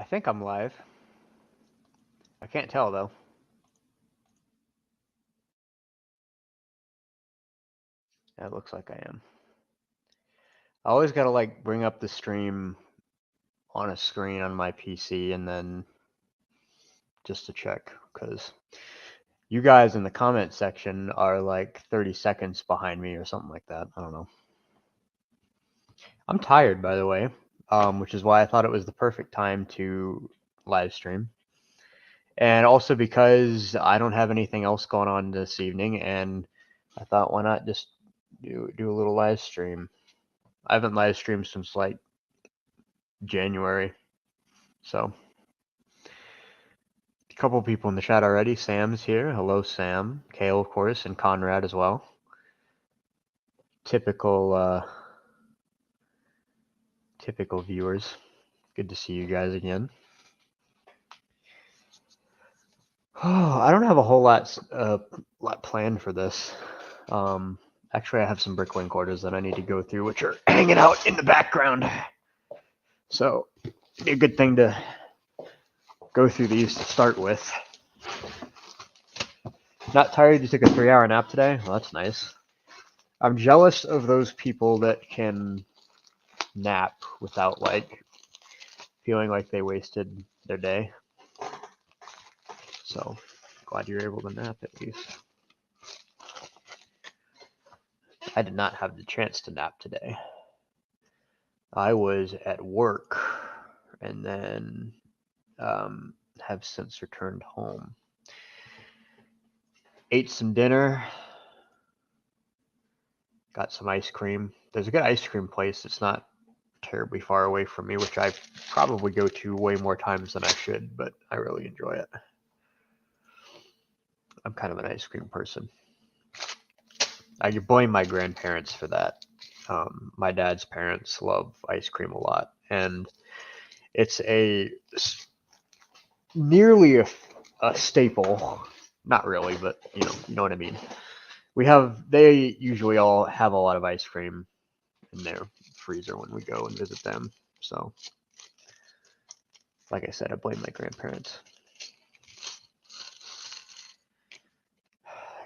I think I'm live. I can't tell though. It looks like I am. I always gotta like bring up the stream on a screen on my PC and then just to check, because you guys in the comment section are like 30 seconds behind me or something like that. I don't know. I'm tired, by the way, which is why I thought it was the perfect time to live stream. And also because I don't have anything else going on this evening, and I thought, why not just do a little live stream? I haven't live streamed since like January, so a couple people in the chat already. Sam's here. Hello, Sam. Kale, of course, and Conrad as well. Typical viewers. Good to see you guys again. Oh, I don't have a whole lot planned for this. Actually, I have some Bricklink orders that I need to go through, which are hanging out in the background. So, it'd be a good thing to go through these to start with. Not tired? You took a 3-hour nap today? Well, that's nice. I'm jealous of those people that can nap without like feeling like they wasted their day. So glad you're able to nap at least. I did not have the chance to nap today. I was at work and then have since returned home. Ate some dinner. Got some ice cream. There's a good ice cream place that's not terribly far away from me, which I probably go to way more times than I should, but I really enjoy it. I'm kind of an ice cream person. I blame my grandparents for that. My dad's parents love ice cream a lot, and it's nearly a staple. Not really, but you know what I mean. They usually all have a lot of ice cream in their freezer when we go and visit them. So, like I said, I blame my grandparents.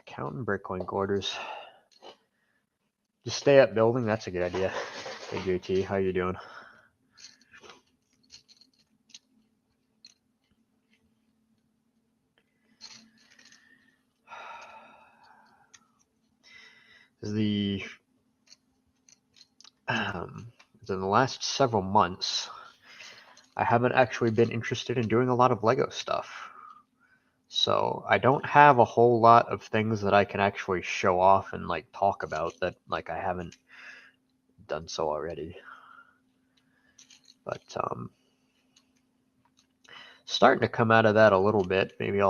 Counting Bricklink orders. Just stay up building. That's a good idea. Hey JT, how you doing? In the last several months, I haven't actually been interested in doing a lot of Lego stuff. So I don't have a whole lot of things that I can actually show off and like talk about that like I haven't done so already. But starting to come out of that a little bit. Maybe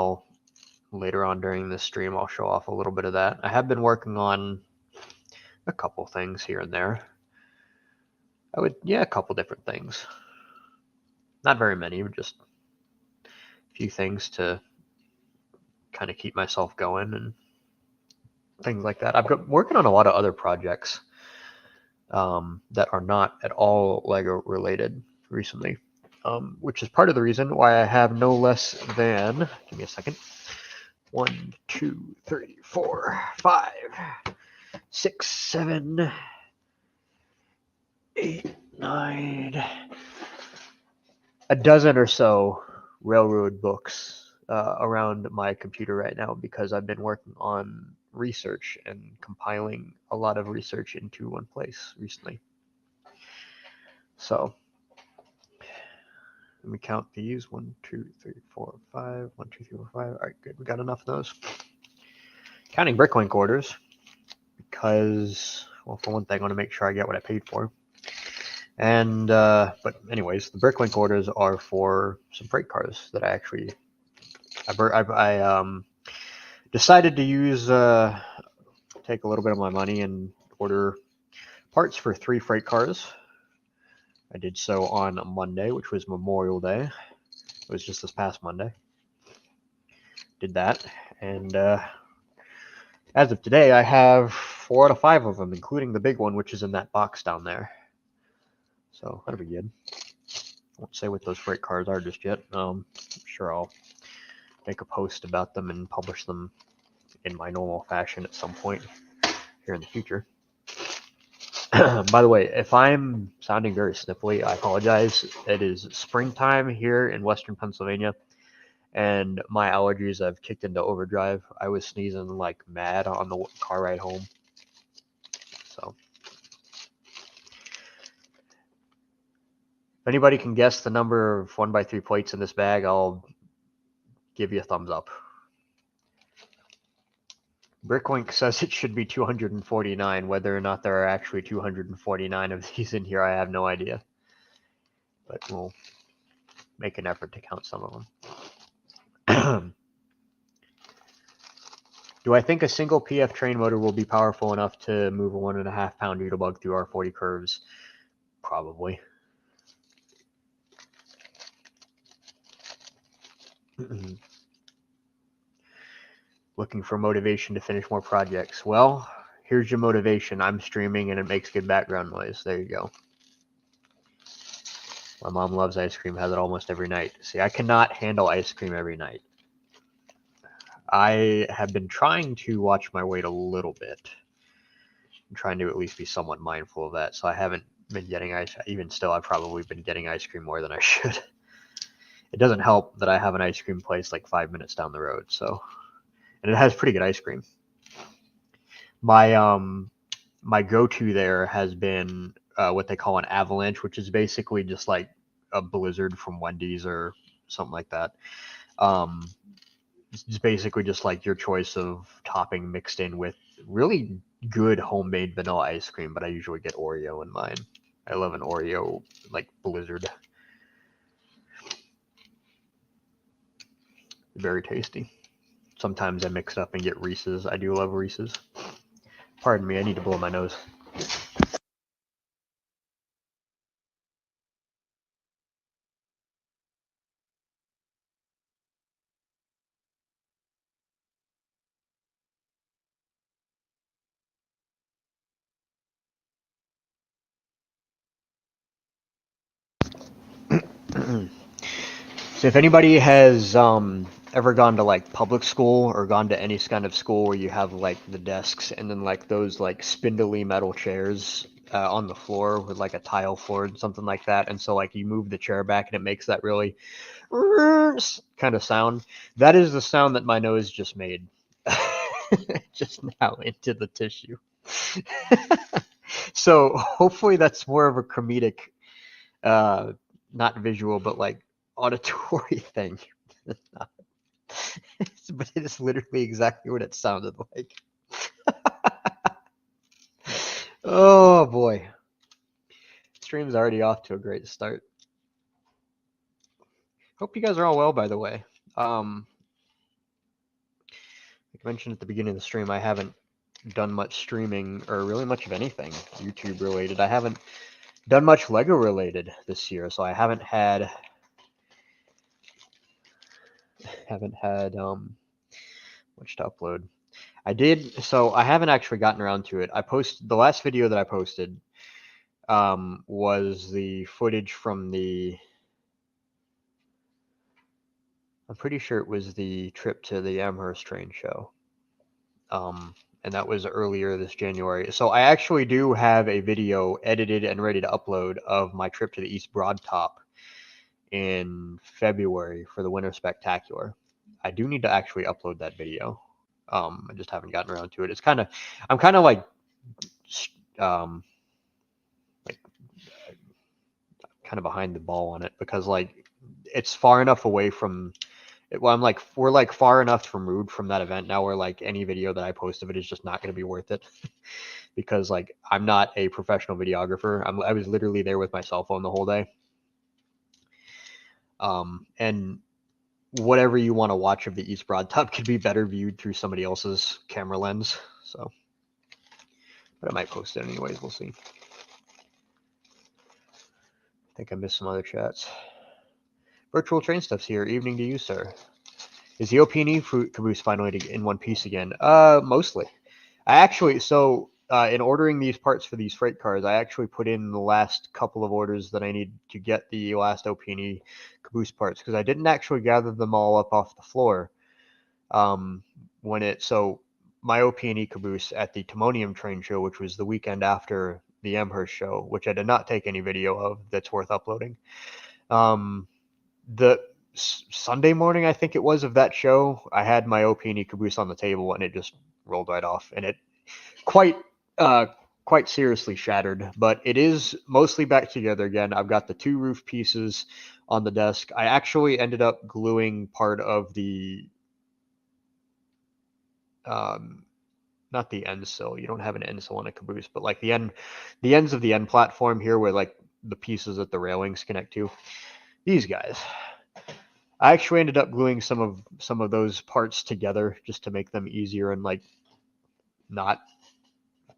later on during this stream I'll show off a little bit of that. I have been working on a couple things here and there. A couple different things. Not very many, but just a few things to kind of keep myself going and things like that. I've been working on a lot of other projects that are not at all Lego related recently, which is part of the reason why I have no less than, give me a second, 1, 2, 3, 4, 5, 6, 7, 8, 9, a dozen or so railroad books around my computer right now because I've been working on research and compiling a lot of research into one place recently. So let me count these. 1, 2, 3, 4, 5. 1, 2, 3, 4, 5. All right, good. We got enough of those. Counting Bricklink orders because, well, for one thing, I want to make sure I get what I paid for. And but anyways, the Bricklink orders are for some freight cars that I decided to use take a little bit of my money and order parts for 3 freight cars. I did so on Monday, which was Memorial Day. It was just this past Monday. Did that, and as of today, I have 4 out of 5 of them, including the big one, which is in that box down there. So that'll be good. won't say what those freight cars are just yet. I'm sure I'll make a post about them and publish them in my normal fashion at some point here in the future. By the way, if I'm sounding very sniffly, I apologize. It is springtime here in Western Pennsylvania, and my allergies have kicked into overdrive. I was sneezing like mad on the car ride home. So, if anybody can guess the number of 1x3 plates in this bag, I'll give you a thumbs up. Brickwink says it should be 249. Whether or not there are actually 249 of these in here, I have no idea. But we'll make an effort to count some of them. Do I think a single PF train motor will be powerful enough to move a 1.5 pound Doodlebug through R40 curves? Probably. Looking for motivation to finish more projects. Well, here's your motivation. I'm streaming and it makes good background noise. There you go. My mom loves ice cream, has it almost every night. See, I cannot handle ice cream every night. I have been trying to watch my weight a little bit. I'm trying to at least be somewhat mindful of that. So I haven't been getting ice. Even still, I've probably been getting ice cream more than I should. It doesn't help that I have an ice cream place like 5 minutes down the road. So, and it has pretty good ice cream. My go-to there has been what they call an avalanche, which is basically just like a blizzard from Wendy's or something like that. It's basically just like your choice of topping mixed in with really good homemade vanilla ice cream, but I usually get Oreo in mine. I love an Oreo like blizzard. Very tasty. Sometimes I mix it up and get Reese's. I do love Reese's. Pardon me, I need to blow my nose. So if anybody has ever gone to like public school or gone to any kind of school where you have like the desks and then like those like spindly metal chairs on the floor with like a tile floor and something like that, and so like you move the chair back and it makes that really kind of sound, that is the sound that my nose just made just now into the tissue. So hopefully that's more of a comedic not visual but like auditory thing. But it is literally exactly what it sounded like. Oh boy. Stream's already off to a great start. Hope you guys are all well, by the way. Like I mentioned at the beginning of the stream, I haven't done much streaming or really much of anything YouTube related. I haven't done much Lego related this year, so I haven't had much to upload. So I haven't actually gotten around to it. The last video that I posted was the footage from I'm pretty sure it was the trip to the Amherst train show. And that was earlier this January. So I actually do have a video edited and ready to upload of my trip to the East Broad Top in February for the Winter Spectacular. I do need to actually upload that video. I just haven't gotten around to it. I'm kind of like kind of behind the ball on it because like it's far enough away from it. Well, we're like far enough removed from that event now where like any video that I post of it is just not going to be worth it because like I'm not a professional videographer. I was literally there with my cell phone the whole day. And whatever you want to watch of the East Broad Top could be better viewed through somebody else's camera lens. So, but I might post it anyways. We'll see. I think I missed some other chats. Virtual train stuff's here. Evening to you, sir. Is the OP&E caboose finally in one piece again? Mostly. So in ordering these parts for these freight cars, I actually put in the last couple of orders that I need to get the last OP&E caboose parts, because I didn't actually gather them all up off the floor. So my OP&E caboose at the Timonium train show, which was the weekend after the Amherst show, which I did not take any video of that's worth uploading. The Sunday morning, I think it was, of that show, I had my OP&E caboose on the table and it just rolled right off, and it quite seriously shattered, but it is mostly back together again. I've got the two roof pieces on the desk. I actually ended up gluing part of the not the end sill. You don't have an end sill on a caboose, but like the ends of the end platform here, where like the pieces that the railings connect to. These guys. I actually ended up gluing some of those parts together just to make them easier and like not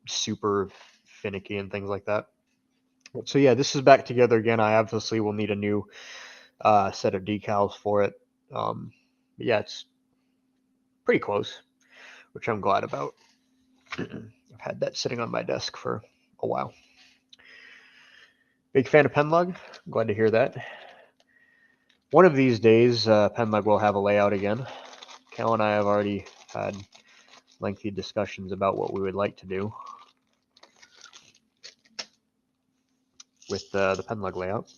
super finicky and things like that. So yeah, this is back together again. I obviously will need a new set of decals for it. But yeah, it's pretty close, which I'm glad about. I've had that sitting on my desk for a while. Big fan of Penlug. Glad to hear that. One of these days, Penlug will have a layout again. Cal and I have already had lengthy discussions about what we would like to do with the Penlug layout.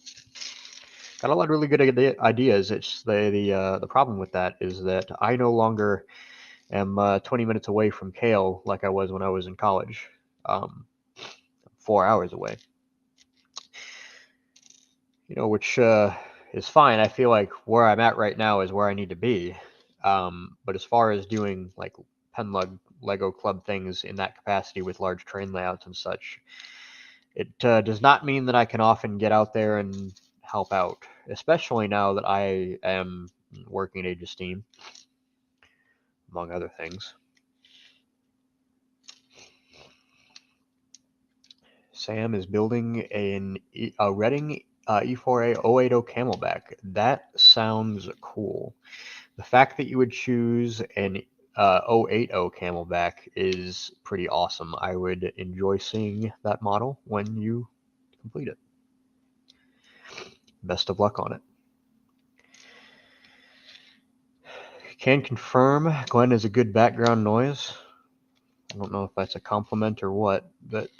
Got a lot of really good ideas. It's the problem with that is that I no longer am 20 minutes away from Kale like I was when I was in college. 4 hours away. Which is fine. I feel like where I'm at right now is where I need to be. But as far as doing like Penlug Lego Club things in that capacity with large train layouts and such, it does not mean that I can often get out there and help out, especially now that I am working at Age of Steam, among other things. Sam is building a Reading E4A 080 Camelback. That sounds cool. The fact that you would choose an 080 Camelback is pretty awesome. I would enjoy seeing that model when you complete it. Best of luck on it. Can confirm Glenn is a good background noise. I don't know if that's a compliment or what, but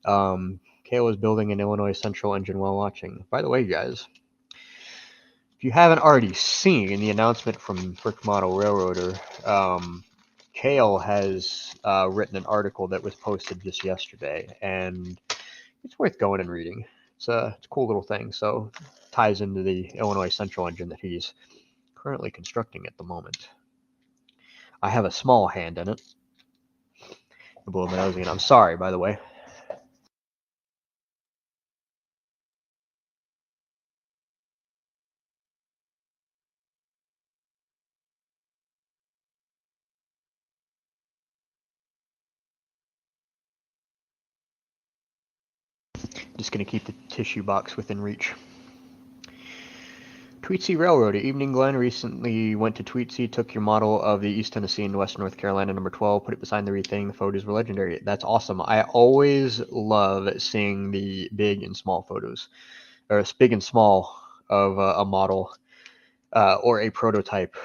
Kale is building an Illinois Central engine while watching. By the way, guys, if you haven't already seen the announcement from Brick Model Railroader, Kale has written an article that was posted just yesterday, and it's worth going and reading. It's a cool little thing. So it ties into the Illinois Central engine that he's currently constructing at the moment. I have a small hand in it. I blew my nose again. I'm sorry, by the way. Just going to keep the tissue box within reach. Tweetsie Railroad. Evening, Glenn. Recently went to Tweetsie, took your model of the East Tennessee and West North Carolina number 12, put it beside the wreath thing. The photos were legendary. That's awesome. I always love seeing the big and small photos, or big and small of a model or a prototype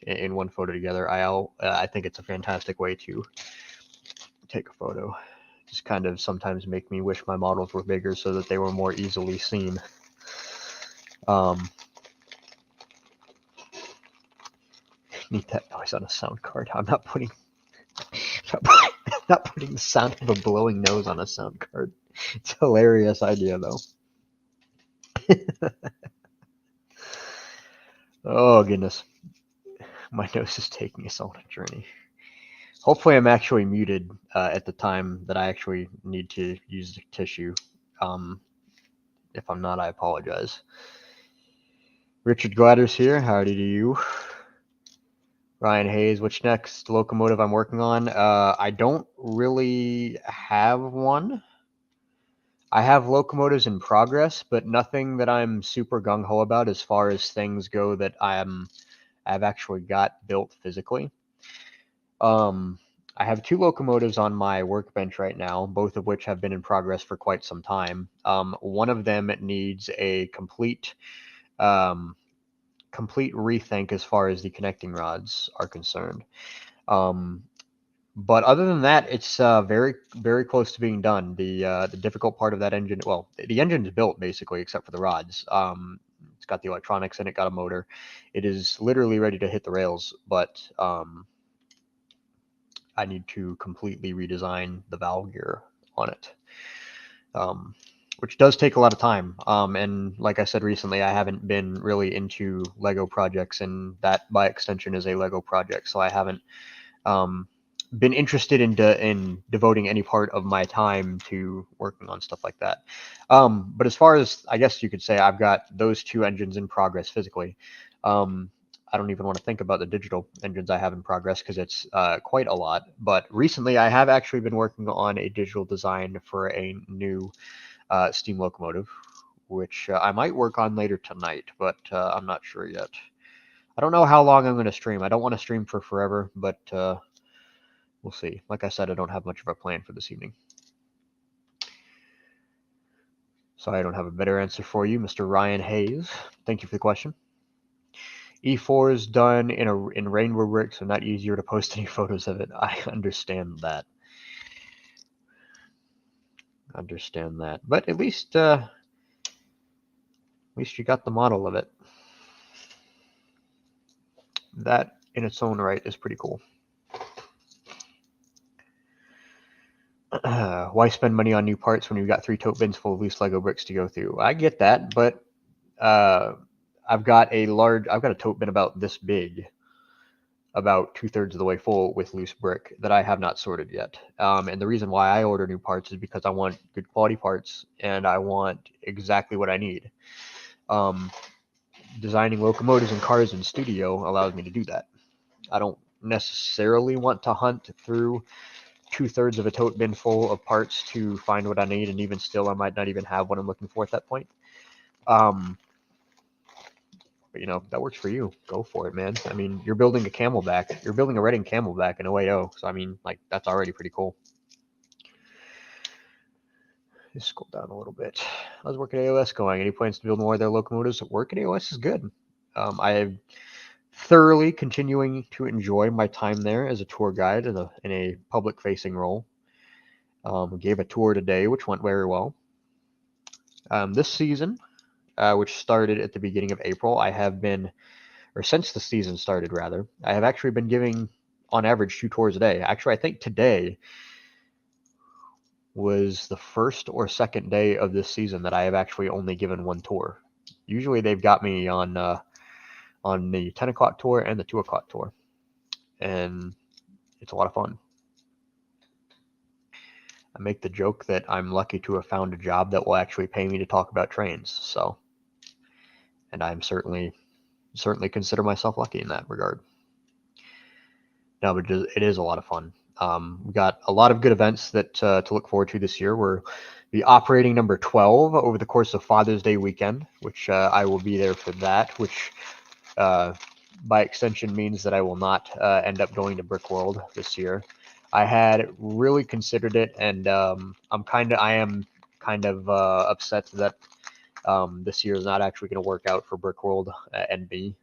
in one photo together. I think it's a fantastic way to take a photo. Just kind of sometimes make me wish my models were bigger so that they were more easily seen. Need that noise on a sound card. I'm not putting the sound of a blowing nose on a sound card. It's a hilarious idea, though. Oh, goodness. My nose is taking us on a journey. Hopefully I'm actually muted at the time that I actually need to use the tissue. If I'm not, I apologize. Richard Gladders here. Howdy to you. Ryan Hayes, which next locomotive I'm working on? I don't really have one. I have locomotives in progress, but nothing that I'm super gung-ho about as far as things go that I've actually got built physically. I have 2 locomotives on my workbench right now, both of which have been in progress for quite some time. One of them needs a complete rethink as far as the connecting rods are concerned. But other than that, it's very, very close to being done. The difficult part of that engine, well, the engine is built basically, except for the rods. It's got the electronics in it, got a motor. It is literally ready to hit the rails, but I need to completely redesign the valve gear on it, which does take a lot of time. And like I said recently, I haven't been really into Lego projects, and that by extension is a Lego project. So I haven't been interested in devoting any part of my time to working on stuff like that. But as far as, I guess you could say, I've got those 2 engines in progress physically. I don't even want to think about the digital engines I have in progress because it's quite a lot. But recently, I have actually been working on a digital design for a new steam locomotive, which I might work on later tonight, but I'm not sure yet. I don't know how long I'm going to stream. I don't want to stream for forever, but we'll see. Like I said, I don't have much of a plan for this evening. So I don't have a better answer for you, Mr. Ryan Hayes. Thank you for the question. E4 is done in Rainbow Brick, so not easier to post any photos of it. I understand that. But at least you got the model of it. That in its own right is pretty cool. Why spend money on new parts when you've got 3 tote bins full of loose Lego bricks to go through? I get that, but I've got a tote bin about this big, about 2/3 of the way full with loose brick that I have not sorted yet. And the reason why I order new parts is because I want good quality parts and I want exactly what I need. Designing locomotives and cars in studio allows me to do that. I don't necessarily want to hunt through 2/3 of a tote bin full of parts to find what I need, and even still, I might not even have what I'm looking for at that point. But you know, that works for you. Go for it, man. I mean, you're building a Camelback. You're building a Reading Camelback in OAO. So I mean, like, that's already pretty cool. Just scroll down a little bit. How's Work at AOS going? Any plans to build more of their locomotives? Work at AOS is good. I am thoroughly continuing to enjoy my time there as a tour guide in a public-facing role. Gave a tour today, which went very well. This season, which started at the beginning of April, I have been, or since the season started rather, I have actually been giving on average 2 tours a day. Actually, I think today was the first or second day of this season that I have actually only given 1 tour. Usually they've got me on the 10 o'clock tour and the 2 o'clock tour, and it's a lot of fun. I make the joke that I'm lucky to have found a job that will actually pay me to talk about trains. So, and I'm certainly consider myself lucky in that regard. No, but it is a lot of fun. We got a lot of good events that to look forward to this year. We're the operating number 12 over the course of Father's Day weekend, which I will be there for that, which by extension means that I will not end up going to Brick World this year. I had really considered it, and I am kind of upset that this year is not actually going to work out for Brick World and me.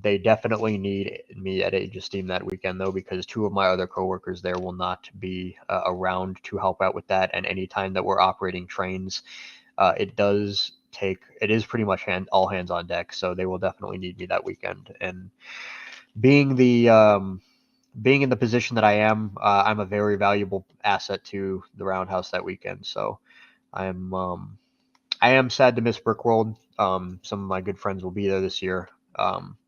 They definitely need me at Age of Steam that weekend, though, because 2 of my other coworkers there will not be around to help out with that. And anytime that we're operating trains, it is pretty much all hands on deck. So they will definitely need me that weekend. And being in the position that I am, I'm a very valuable asset to the Roundhouse that weekend. So I am sad to miss Brick World. Some of my good friends will be there this year.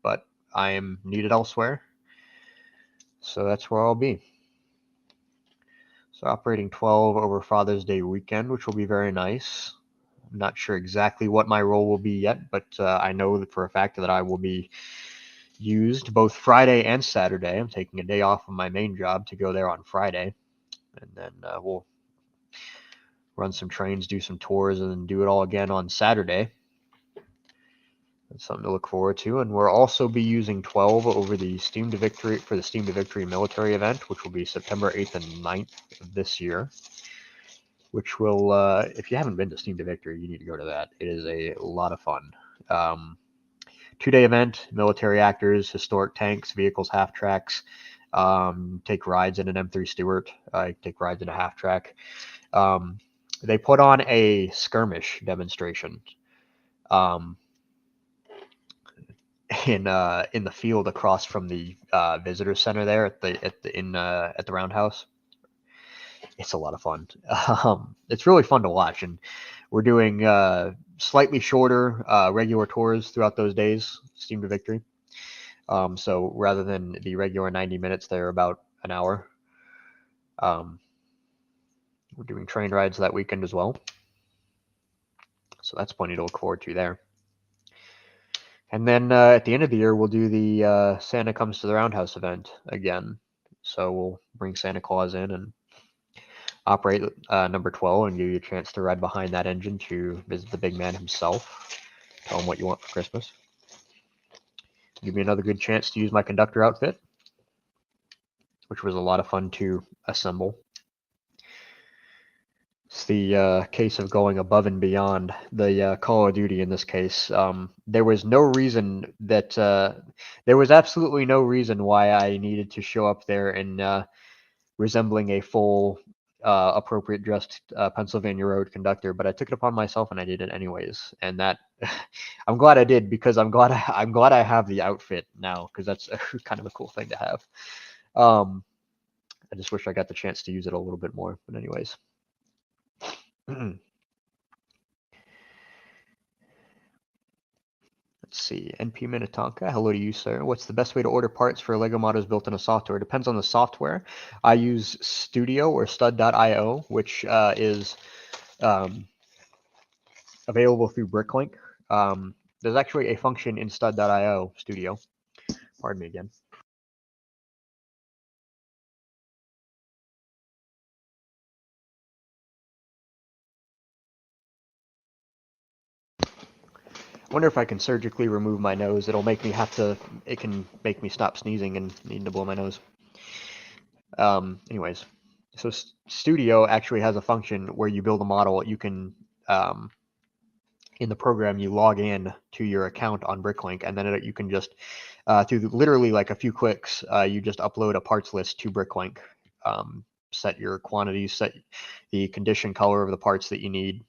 But I am needed elsewhere, so that's where I'll be. So operating 12 over Father's Day weekend, which will be very nice. I'm not sure exactly what my role will be yet, but I know that for a fact that I will be used both Friday and Saturday. I'm taking a day off of my main job to go there on Friday, and then we'll run some trains, do some tours, and then do it all again on Saturday. That's something to look forward to. And we'll also be using 12 over the Steam to Victory for the Steam to Victory military event, which will be September 8th and 9th of this year. Which will, if you haven't been to Steam to Victory, you need to go to that. It is a lot of fun. 2-day event, military actors, historic tanks, vehicles, half tracks. Take rides in an M3 Stuart. Take rides in a half track. They put on a skirmish demonstration in the field across from the visitor center there at the Roundhouse. It's a lot of fun. It's really fun to watch, and we're doing slightly shorter regular tours throughout those days, Steam to Victory. So rather than the regular 90 minutes, they're about an hour. We're doing train rides that weekend as well. So that's plenty to look forward to there. And then at the end of the year, we'll do the Santa Comes to the Roundhouse event again. So we'll bring Santa Claus in and operate number 12 and give you a chance to ride behind that engine to visit the big man himself. Tell him what you want for Christmas. Give me another good chance to use my conductor outfit, which was a lot of fun to assemble. It's the case of going above and beyond the Call of Duty in this case. There was no reason that there was absolutely no reason why I needed to show up there and resembling a full appropriate dressed Pennsylvania Road conductor, but I took it upon myself and I did it anyways. And that I'm glad I did, because I'm glad I have the outfit now, because that's kind of a cool thing to have. I just wish I got the chance to use it a little bit more. But anyways. Let's see, NP Minnetonka, hello to you, sir. What's the best way to order parts for Lego models built in a software? It depends on the software. I use Studio or Stud.io, which is available through Bricklink. There's actually a function in Stud.io Studio. Pardon me again. I wonder if I can surgically remove my nose. It'll make me have to. It can make me stop sneezing and needing to blow my nose. Anyways, so Studio actually has a function where you build a model. You can in the program you log in to your account on Bricklink, and then you can just through literally like a few clicks, you just upload a parts list to Bricklink. Set your quantities, set the condition color of the parts that you need,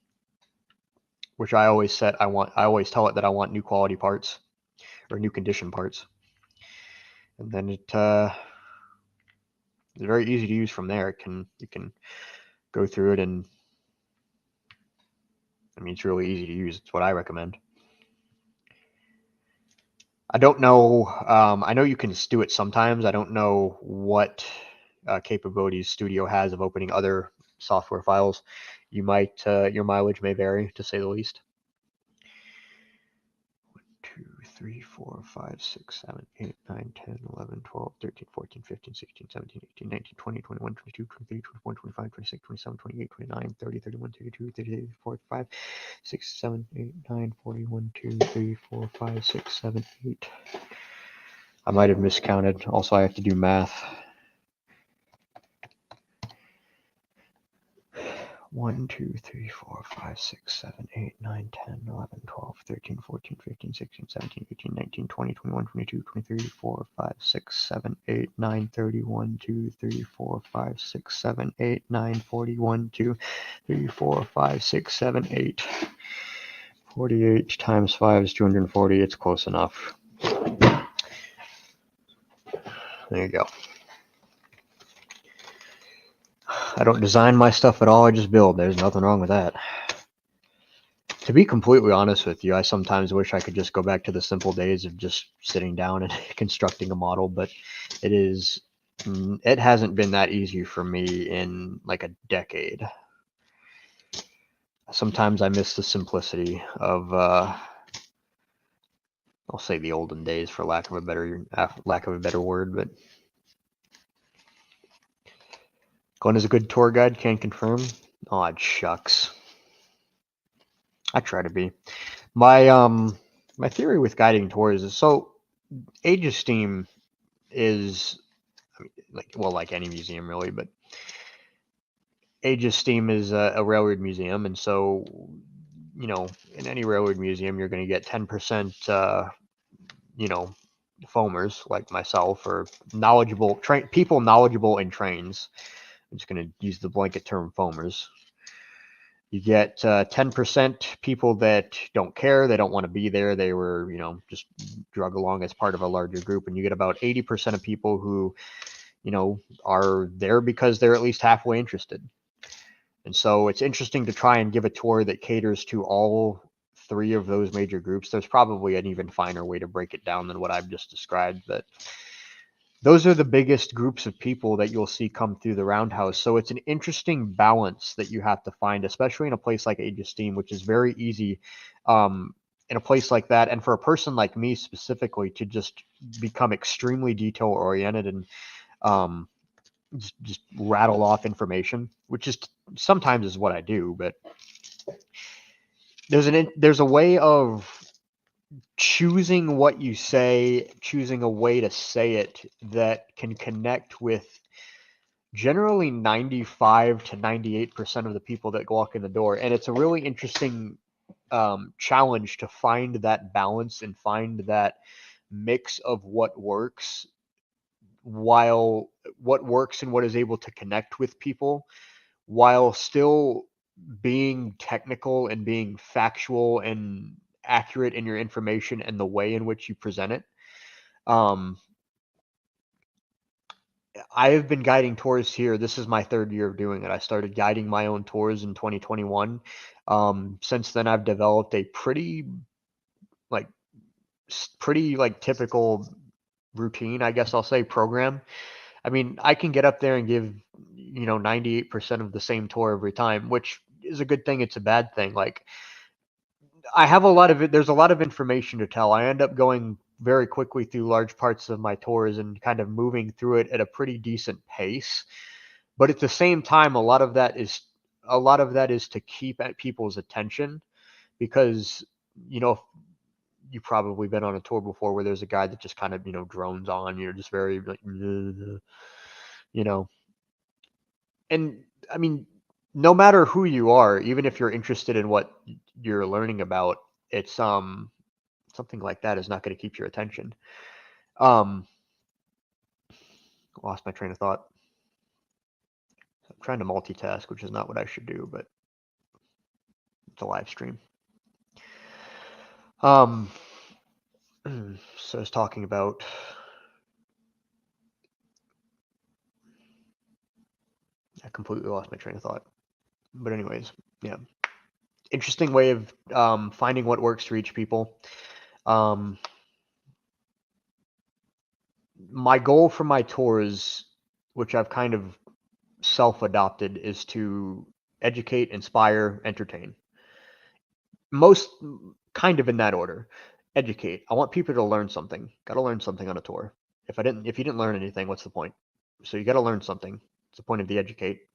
which I always set. I always tell it that I want new quality parts or new condition parts, and then it's very easy to use from there. You can go through it, and I mean, it's really easy to use. It's what I recommend. I don't know. I know you can do it sometimes. I don't know what capabilities Studio has of opening other software files. You might, your mileage may vary, to say the least. 1, 2, 3, 4, 5, 6, 7, 8, 9, 10, 11, 12, 13, 14, 15, 16, 17, 18, 19, 20, 21, 22, 23, 24, 25, 26, 27, 28, 29, 30, 31, 32, 33, 45, 6, 7, 8, 9, 40, 1, 2, 3, 4, 5, 6, 7, 8. I might have miscounted. Also, I have to do math. 1, 2, 3, 4, 5, 6, 7, 8, 9, 10, 11, 12, 13, 14, 15, 16, 17, 18, 19, 20, 21, 22, 23, 4, 5, 6, 7, 8, 9, 30, 1, 2, 3, 4, 5, 6, 7, 8, 9, 40, 1, 2, 3, 4, 5, 6, 7, 8. 48 times 5 is 240. It's close enough. There you go. I don't design my stuff at all. I just build. There's nothing wrong with that. To be completely honest with you, I sometimes wish I could just go back to the simple days of just sitting down and constructing a model, but it hasn't been that easy for me in like a decade. Sometimes I miss the simplicity of I'll say the olden days for lack of a better word, but Glenn is a good tour guide, can confirm. Aw, shucks. I try to be. My My theory with guiding tours is so Age of Steam is like any museum really, but Age of Steam is a railroad museum, and so in any railroad museum you're going to get 10% foamers like myself or knowledgeable people knowledgeable in trains. I'm just going to use the blanket term foamers. You get 10% people that don't care, they don't want to be there, they were just drug along as part of a larger group, and you get about 80% of people who are there because they're at least halfway interested. And so it's interesting to try and give a tour that caters to all three of those major groups. There's probably an even finer way to break it down than what I've just described, but those are the biggest groups of people that you'll see come through the Roundhouse. So it's an interesting balance that you have to find, especially in a place like Age of Steam, which is very easy in a place like that. And for a person like me specifically to just become extremely detail oriented and just rattle off information, which is sometimes is what I do, but there's a way of choosing what you say, choosing a way to say it that can connect with generally 95 to 98% of the people that walk in the door. And it's a really interesting challenge to find that balance and find that mix of what works and what is able to connect with people while still being technical and being factual and accurate in your information and the way in which you present it. I have been guiding tours here. This is my third year of doing it. I started guiding my own tours in 2021. Since then, I've developed a pretty typical routine, I guess I'll say, program. I mean, I can get up there and give 98% of the same tour every time, which is a good thing. It's a bad thing. Like I have a lot of it. There's a lot of information to tell. I end up going very quickly through large parts of my tours and kind of moving through it at a pretty decent pace. But at the same time, a lot of that is to keep at people's attention because you've probably been on a tour before where there's a guy that just kind of drones on. You're just very like and I mean, no matter who you are, even if you're interested in what you're learning about, it's something like that is not going to keep your attention. Lost my train of thought. I'm trying to multitask, which is not what I should do, but it's a live stream. So I was talking about I completely lost my train of thought. But anyways, yeah. Interesting way of finding what works to reach people. My goal for my tours, which I've kind of self-adopted, is to educate, inspire, entertain. Most kind of in that order. Educate. I want people to learn something. Got to learn something on a tour. If you didn't learn anything, what's the point? So you got to learn something. It's the point of the educate.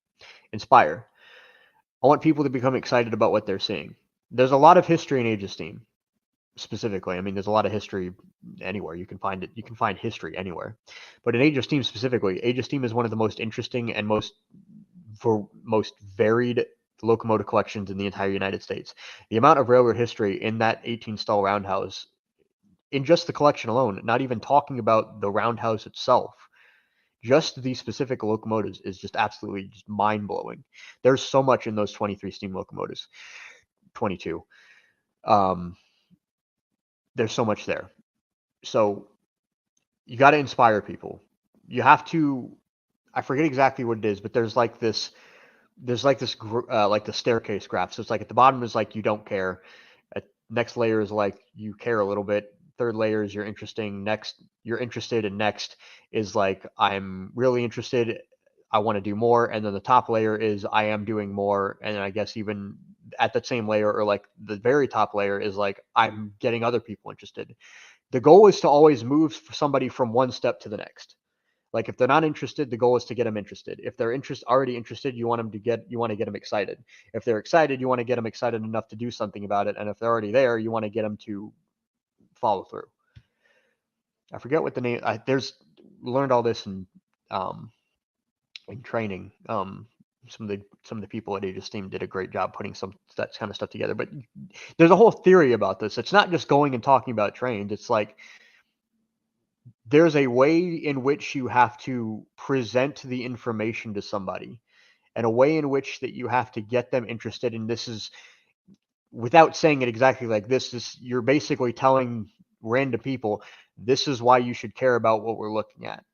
Inspire. I want people to become excited about what they're seeing. There's a lot of history in Age of Steam, specifically. I mean, there's a lot of history anywhere. You can find it. You can find history anywhere. But in Age of Steam specifically, Age of Steam is one of the most interesting and most varied locomotive collections in the entire United States. The amount of railroad history in that 18 stall roundhouse, in just the collection alone, not even talking about the roundhouse itself, just these specific locomotives is just absolutely just mind-blowing. There's so much in those 23 steam locomotives, 22. There's so much there. So you got to inspire people. You have to, I forget exactly what it is, but there's like this like the staircase graph. So it's like at the bottom is like you don't care. Next layer is like you care a little bit. Third layer is you're interesting. Next, you're interested, and next is like I'm really interested. I want to do more. And then the top layer is I am doing more. And I guess even at that same layer, or like the very top layer, is like I'm getting other people interested. The goal is to always move somebody from one step to the next. Like if they're not interested, the goal is to get them interested. If they're already interested, you want to get them excited. If they're excited, you want to get them excited enough to do something about it. And if they're already there, you want to get them to follow through. I forget what the name. Learned all this in training. Some of the people at Age of Steam did a great job putting that kind of stuff together. But there's a whole theory about this. It's not just going and talking about trains. It's like there's a way in which you have to present the information to somebody, and a way in which that you have to get them interested in this is, without saying it exactly like this, you're basically telling random people, this is why you should care about what we're looking at.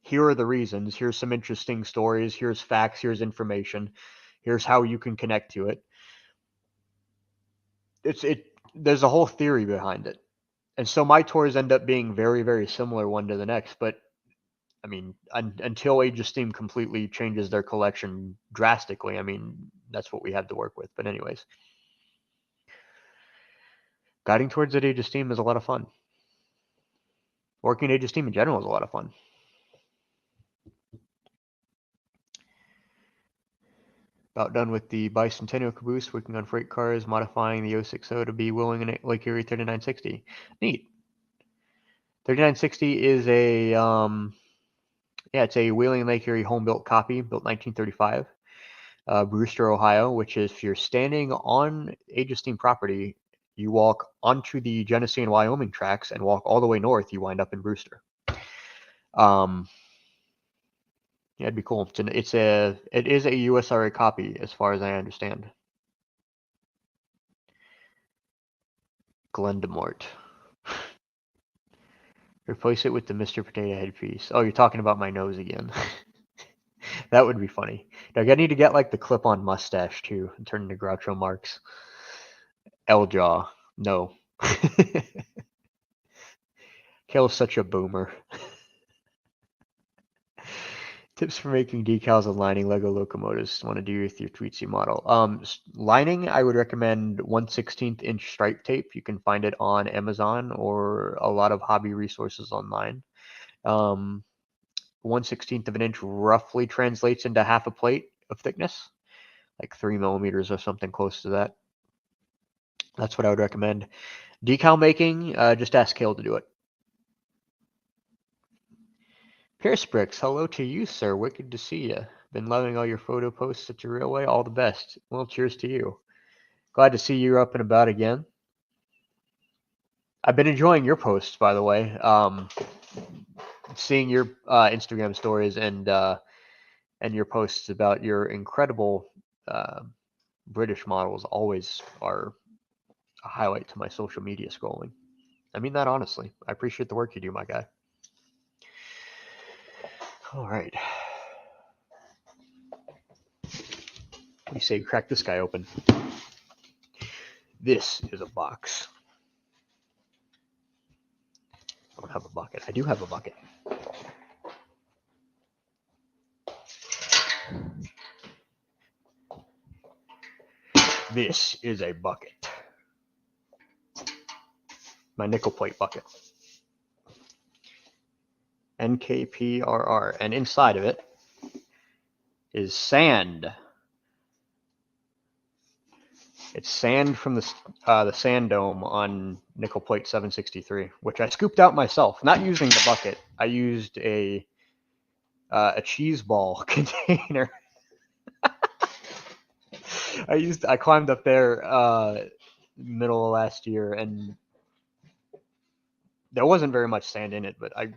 Here are the reasons. Here's some interesting stories. Here's facts. Here's information. Here's how you can connect to it. There's a whole theory behind it. And so my tours end up being very, very similar one to the next. But I mean, until Age of Steam completely changes their collection drastically, I mean, that's what we have to work with. But anyways, guiding towards that Age of Steam is a lot of fun. Working Age of Steam in general is a lot of fun. About done with the Bicentennial caboose, working on freight cars, modifying the 060 to be Wheeling and Lake Erie 3960. Neat. 3960 is it's a Wheeling and Lake Erie home-built copy, built 1935. Brewster, Ohio, which is, if you're standing on Age of Steam property, you walk onto the Genesee and Wyoming tracks and walk all the way north, you wind up in Brewster. Yeah, it'd be cool. It is a USRA copy, as far as I understand. Glendamort. Replace it with the Mr. Potato Head piece. Oh, you're talking about my nose again. That would be funny. Doug, I need to get like the clip-on mustache too and turn into Groucho Marx. L-Jaw. No. Kale's such a boomer. Tips for making decals and lining Lego locomotives. Want to do with your Tweetsie model. Lining, I would recommend 1/16 inch stripe tape. You can find it on Amazon or a lot of hobby resources online. 1/16 of an inch roughly translates into half a plate of thickness, like 3 millimeters or something close to that. That's what I would recommend. Decal making, just ask Kale to do it. Pierce Bricks, hello to you, sir. Wicked to see you. Been loving all your photo posts at your railway. All the best. Well, cheers to you. Glad to see you up and about again. I've been enjoying your posts, by the way. Seeing your Instagram stories and your posts about your incredible British models always are a highlight to my social media scrolling. I mean that honestly. I appreciate the work you do, my guy. All right. You say crack this guy open. This is a box. I don't have a bucket. I do have a bucket. This is a bucket. My nickel plate bucket. NKPRR. And inside of it is sand. It's sand from the sand dome on nickel plate 763, which I scooped out myself, not using the bucket. I used a cheese ball container. I climbed up there middle of last year, and there wasn't very much sand in it, but I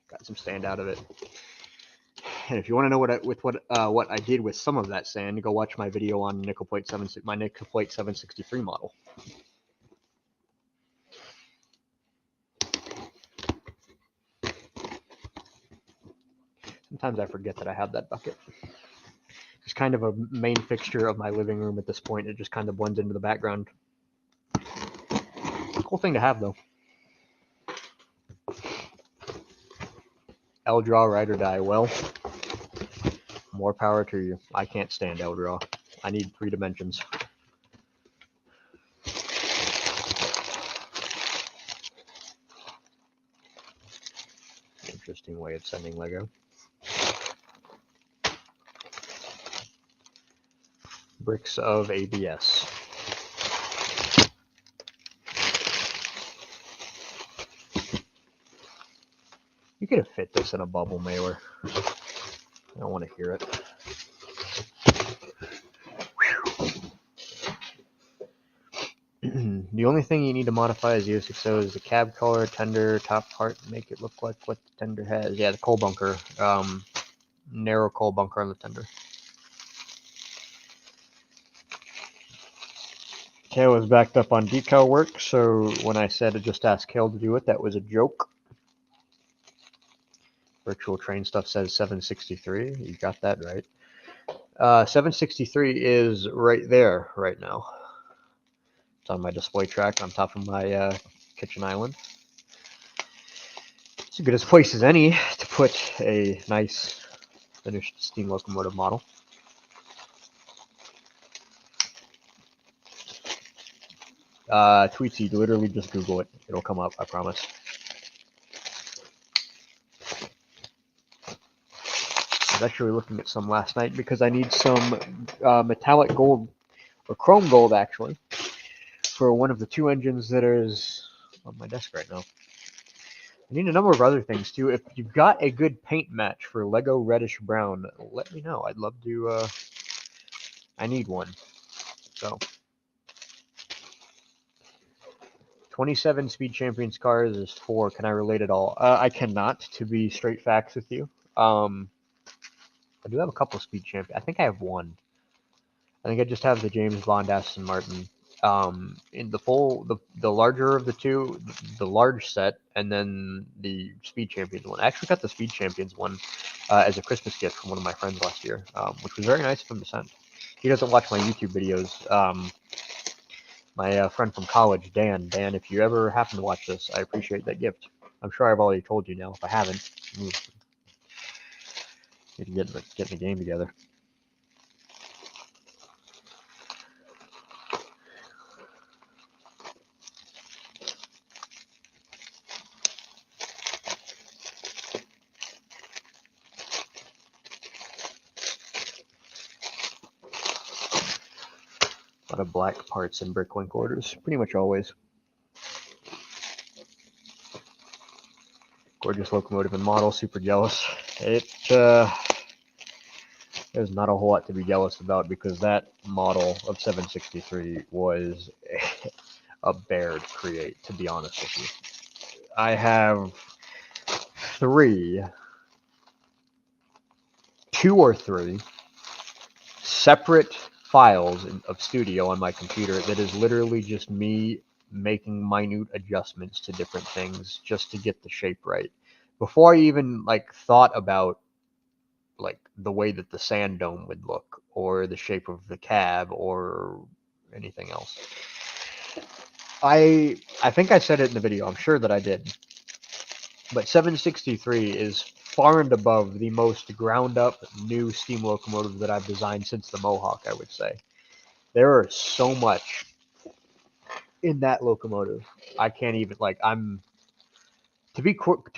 got some sand out of it. And if you want to know what I did with some of that sand, go watch my video on my nickel plate 763 model. Sometimes I forget that I have that bucket. It's kind of a main fixture of my living room at this point. It just kind of blends into the background. Cool thing to have, though. L-Draw, ride or die. Well, more power to you. I can't stand L-Draw. I need 3 dimensions. Interesting way of sending Lego. Bricks of ABS. could have fit this in a bubble mailer. I don't want to hear it. The only thing you need to modify is U6O is the cab color, tender, top part, make it look like what the tender has. Yeah, the coal bunker. Narrow coal bunker on the tender. Kale was backed up on decal work, so when I said to just ask Kale to do it, that was a joke. Virtual train stuff says 763. You got that right. 763 is right there right now. It's on my display track on top of my kitchen island. It's as good a place as any to put a nice finished steam locomotive model. Tweetsy, literally just Google it. It'll come up, I promise. I was actually looking at some last night because I need some metallic gold, or chrome gold actually, for one of the two engines that is on my desk right now. I need a number of other things too. If you've got a good paint match for Lego Reddish Brown, let me know. I'd love to, I need one. So 27 Speed Champions cars is 4. Can I relate at all? I cannot, to be straight facts with you. I do have a couple Speed Champions. I think I have one. I think I just have the James Bond Aston Martin. In the larger of the two, the large set, and then the Speed Champions one. I actually got the Speed Champions one as a Christmas gift from one of my friends last year, which was very nice of him to send. He doesn't watch my YouTube videos. My friend from college, Dan, if you ever happen to watch this, I appreciate that gift. I'm sure I've already told you now. If I haven't, need to get in the game together. A lot of black parts in Bricklink orders, pretty much always. Gorgeous locomotive and model, super jealous. There's not a whole lot to be jealous about because that model of 763 was a bear to create, to be honest with you. I have 2 or 3 separate files of Studio on my computer that is literally just me making minute adjustments to different things just to get the shape right. Before I even thought about the way that the sand dome would look or the shape of the cab or anything else. I think I said it in the video. I'm sure that I did. But 763 is far and above the most ground up new steam locomotive that I've designed since the Mohawk, I would say. There is so much in that locomotive. I can't even to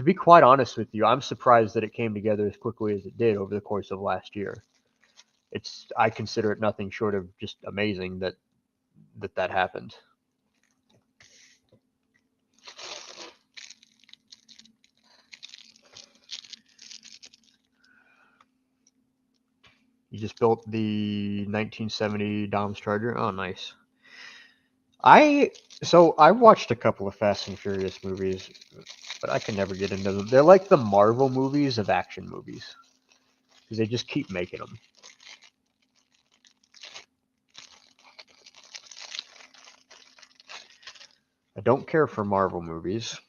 be quite honest with you, I'm surprised that it came together as quickly as it did over the course of last year. I consider it nothing short of just amazing that happened. You just built the 1970 Dom's Charger. Oh, nice. So I watched a couple of Fast and Furious movies, but I can never get into them. They're like the Marvel movies of action movies because they just keep making them. I don't care for Marvel movies.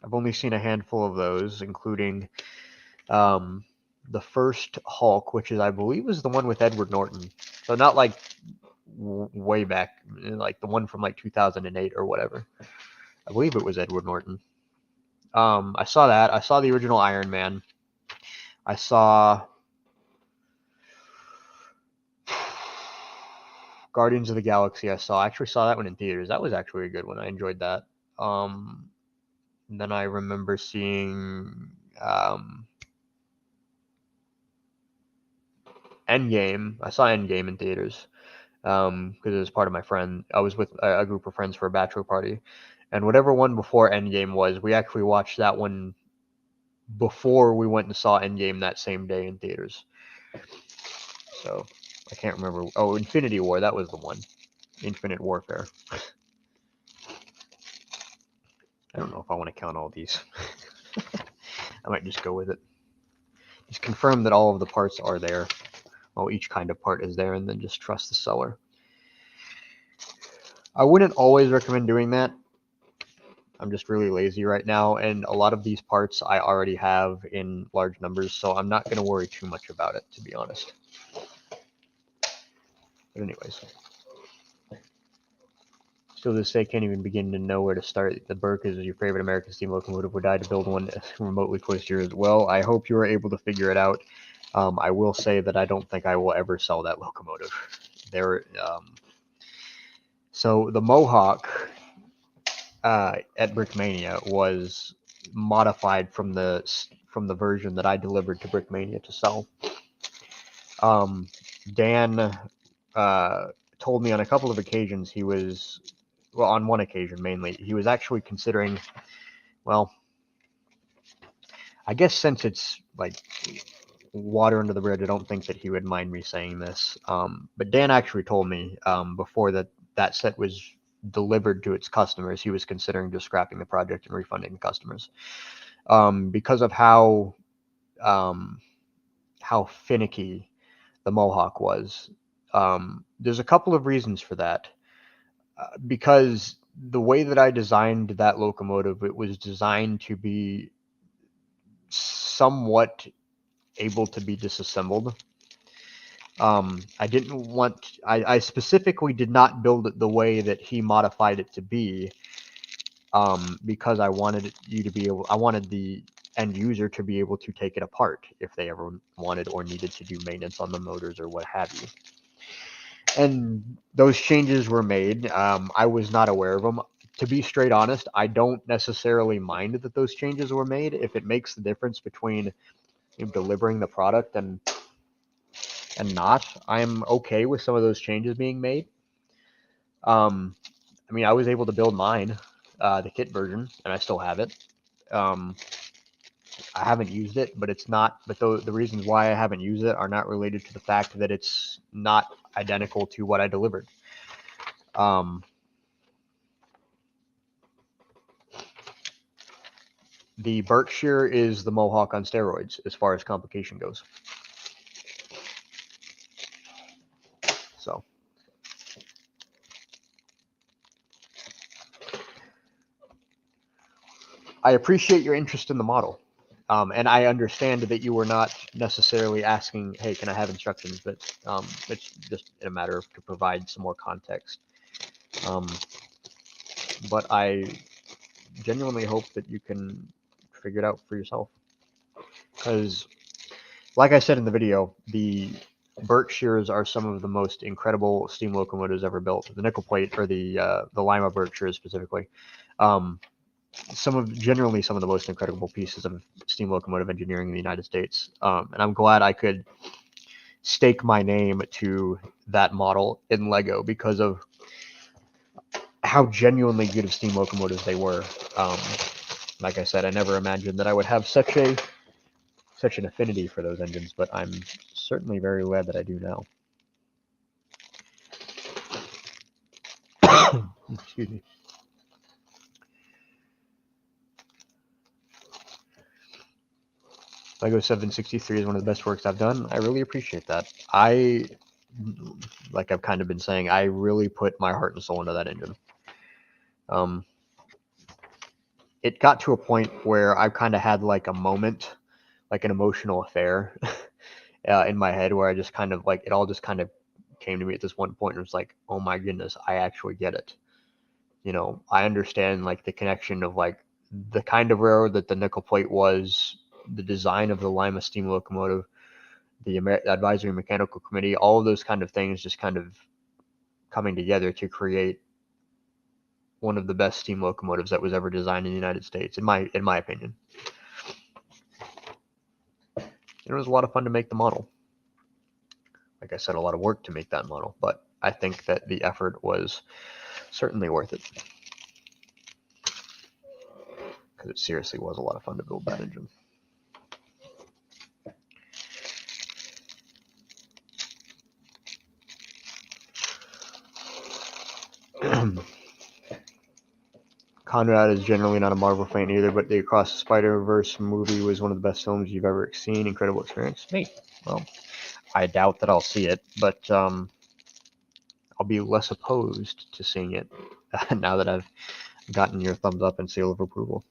I've only seen a handful of those, including the first Hulk, which I believe is the one with Edward Norton. So not way back, like the one from 2008 or whatever. I believe it was Edward Norton. I saw that. I saw the original Iron Man. I saw Guardians of the Galaxy. I actually saw that one in theaters. That was actually a good one. I enjoyed that. Then I remember seeing Endgame. I saw Endgame in theaters because it was part of my friend. I was with a group of friends for a bachelor party, And whatever one before Endgame was, we actually watched that one before we went and saw Endgame that same day in theaters. So I can't remember. Oh, Infinity War, that was the one. Infinite Warfare. I don't know if I want to count all these. I might just go with it. Just confirm that all of the parts are there. Well, each kind of part is there, and then just trust the seller. I wouldn't always recommend doing that. I'm just really lazy right now, and a lot of these parts I already have in large numbers, so I'm not going to worry too much about it, to be honest. But anyways. Still to this day, can't even begin to know where to start. The Burke is your favorite American steam locomotive. Would die to build one remotely close to yours. Well, I hope you are able to figure it out. I will say that I don't think I will ever sell that locomotive. So the Mohawk at Brickmania was modified from the version that I delivered to Brickmania to sell. Dan told me on a couple of occasions he was, well, on one occasion mainly, he was actually considering, well, I guess since it's like water under the bridge, I don't think that he would mind me saying this. But Dan actually told me before that set was delivered to its customers, he was considering just scrapping the project and refunding the customers because of how finicky the Mohawk was. There's a couple of reasons for that. Because the way that I designed that locomotive, it was designed to be somewhat able to be disassembled. I specifically did not build it the way that he modified it to be, because I wanted the end user to be able to take it apart if they ever wanted or needed to do maintenance on the motors or what have you. And those changes were made. I was not aware of them. To be straight honest, I don't necessarily mind that those changes were made if it makes the difference between delivering the product and not. I'm okay with some of those changes being made. I mean, I was able to build mine, the kit version, and I still have it. I haven't used it, but it's not. But the reasons why I haven't used it are not related to the fact that it's not identical to what I delivered. The Berkshire is the Mohawk on steroids as far as complication goes. So I appreciate your interest in the model. And I understand that you were not necessarily asking, hey, can I have instructions? But it's just a matter of to provide some more context. But I genuinely hope that you can figure it out for yourself. Because, like I said in the video, the Berkshires are some of the most incredible steam locomotives ever built. The nickel plate, or the Lima Berkshires specifically, generally some of the most incredible pieces of steam locomotive engineering in the United States. And I'm glad I could stake my name to that model in Lego because of how genuinely good of steam locomotives they were. Like I said, I never imagined that I would have such an affinity for those engines, but I'm certainly very glad that I do now. Excuse me. Lego 763 is one of the best works I've done. I really appreciate that. Like I've kind of been saying, I really put my heart and soul into that engine. It got to a point where I kind of had like a moment, like an emotional affair in my head where I just kind of like, it all just kind of came to me at this one point and it was like, oh my goodness, I actually get it. I understand like the connection of like the kind of railroad that the nickel plate was, the design of the Lima steam locomotive, the advisory mechanical committee, all of those kind of things just kind of coming together to create one of the best steam locomotives that was ever designed in the United States, in my opinion. It was a lot of fun to make the model. Like I said, a lot of work to make that model, but I think that the effort was certainly worth it. because it seriously was a lot of fun to build that engine. Conrad is generally not a Marvel fan either, but the Across the Spider-Verse movie was one of the best films you've ever seen. Incredible experience. Neat. Well, I doubt that I'll see it, but I'll be less opposed to seeing it now that I've gotten your thumbs up and seal of approval.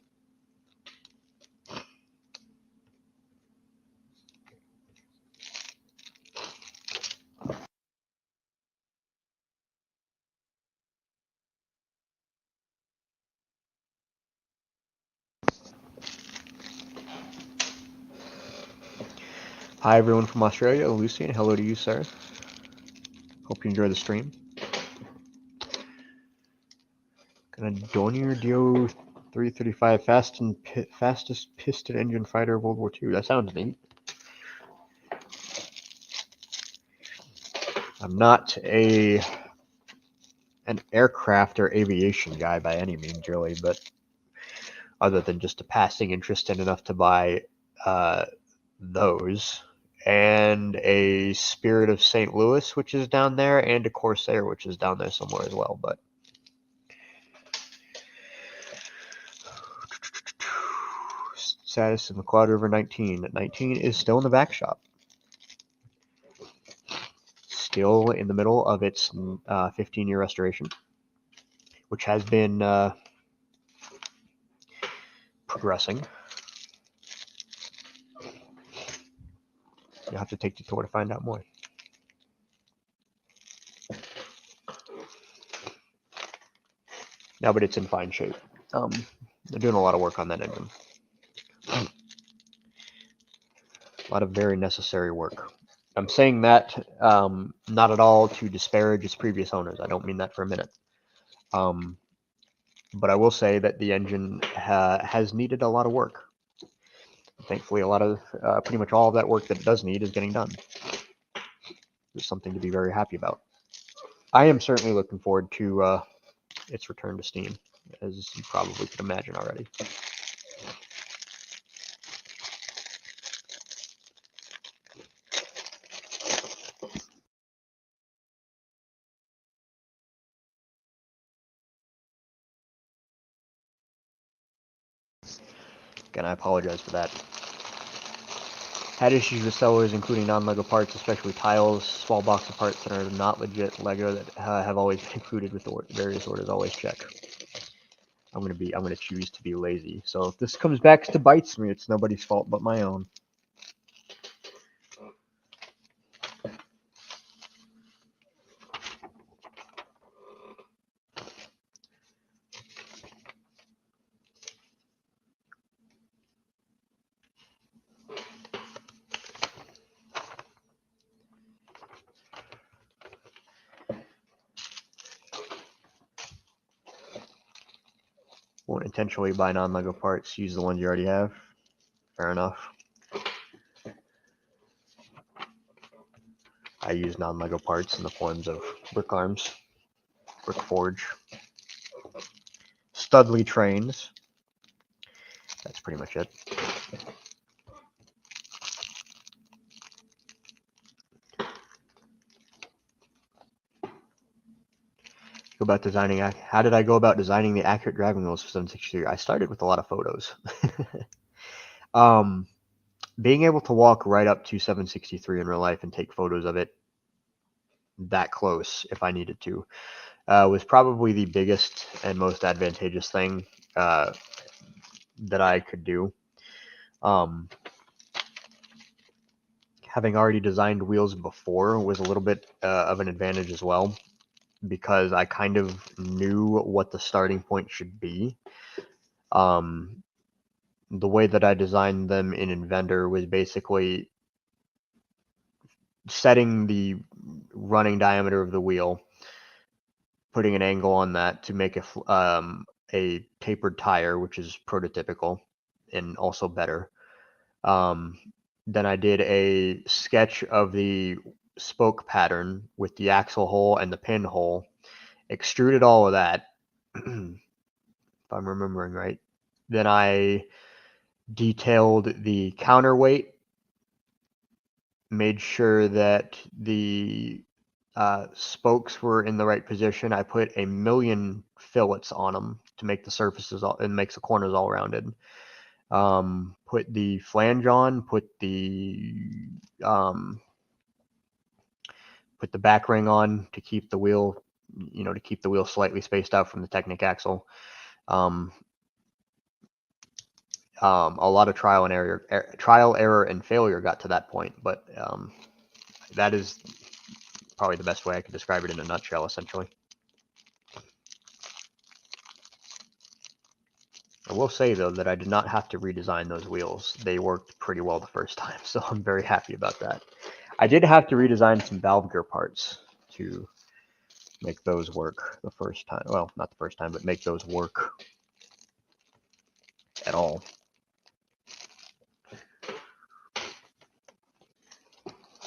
Hi everyone from Australia, Lucy, and hello to you, sir. Hope you enjoy the stream. Gonna Dornier Dio 335 fastest piston engine fighter of World War II. That sounds neat. I'm not an aircraft or aviation guy by any means, really, but other than just a passing interest in enough to buy those, and a Spirit of St. Louis, which is down there, and a Corsair, which is down there somewhere as well. But status of the Quad River 19. 19 is still in the back shop. Still in the middle of its 15-year restoration, which has been progressing. You'll have to take the tour to find out more. No, but it's in fine shape. They're doing a lot of work on that engine. A lot of very necessary work. I'm saying that not at all to disparage its previous owners. I don't mean that for a minute. But I will say that the engine has needed a lot of work. Thankfully, a lot of pretty much all of that work that it does need is getting done. It's something to be very happy about. I am certainly looking forward to its return to Steam, as you probably could imagine already. Again, I apologize for that. Had issues with sellers, including non-LEGO parts, especially tiles, small box of parts that are not legit LEGO that have always been included with the various orders. Always check. I'm gonna choose to be lazy. So if this comes back to bites me, it's nobody's fault but my own. Won't intentionally buy non-LEGO parts. Use the ones you already have. Fair enough. I use non-LEGO parts in the forms of brick arms, brick forge, Studley trains. That's pretty much it. Go about designing. How did I go about designing the accurate driving wheels for 763? I started with a lot of photos. Being able to walk right up to 763 in real life and take photos of it that close if I needed to was probably the biggest and most advantageous thing that I could do. Having already designed wheels before was a little bit of an advantage as well, because I kind of knew what the starting point should be. The way that I designed them in Inventor was basically setting the running diameter of the wheel, putting an angle on that to make a tapered tire, which is prototypical and also better. Then I did a sketch of the spoke pattern with the axle hole and the pin hole, extruded all of that, if I'm remembering right, Then I detailed the counterweight, made sure that the spokes were in the right position. I put 1,000,000 fillets on them to make the surfaces all, and makes the corners all rounded. Put the flange on, put the back ring on to keep the wheel, to keep the wheel slightly spaced out from the Technic axle. A lot of trial, error, and failure got to that point, but that is probably the best way I could describe it in a nutshell, essentially. I will say, though, that I did not have to redesign those wheels. They worked pretty well the first time, so I'm very happy about that. I did have to redesign some valve gear parts to make those work the first time. Well, not the first time, but make those work at all.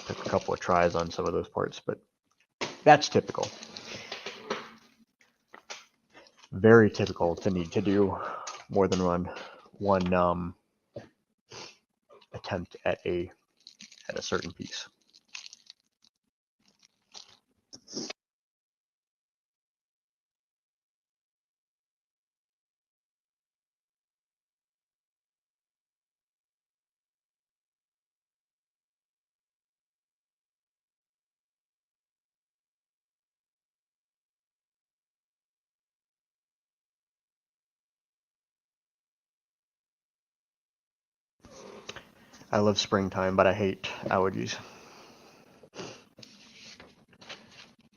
Took a couple of tries on some of those parts, but that's typical. Very typical to need to do more than one attempt at a certain piece. I love springtime, but I hate allergies.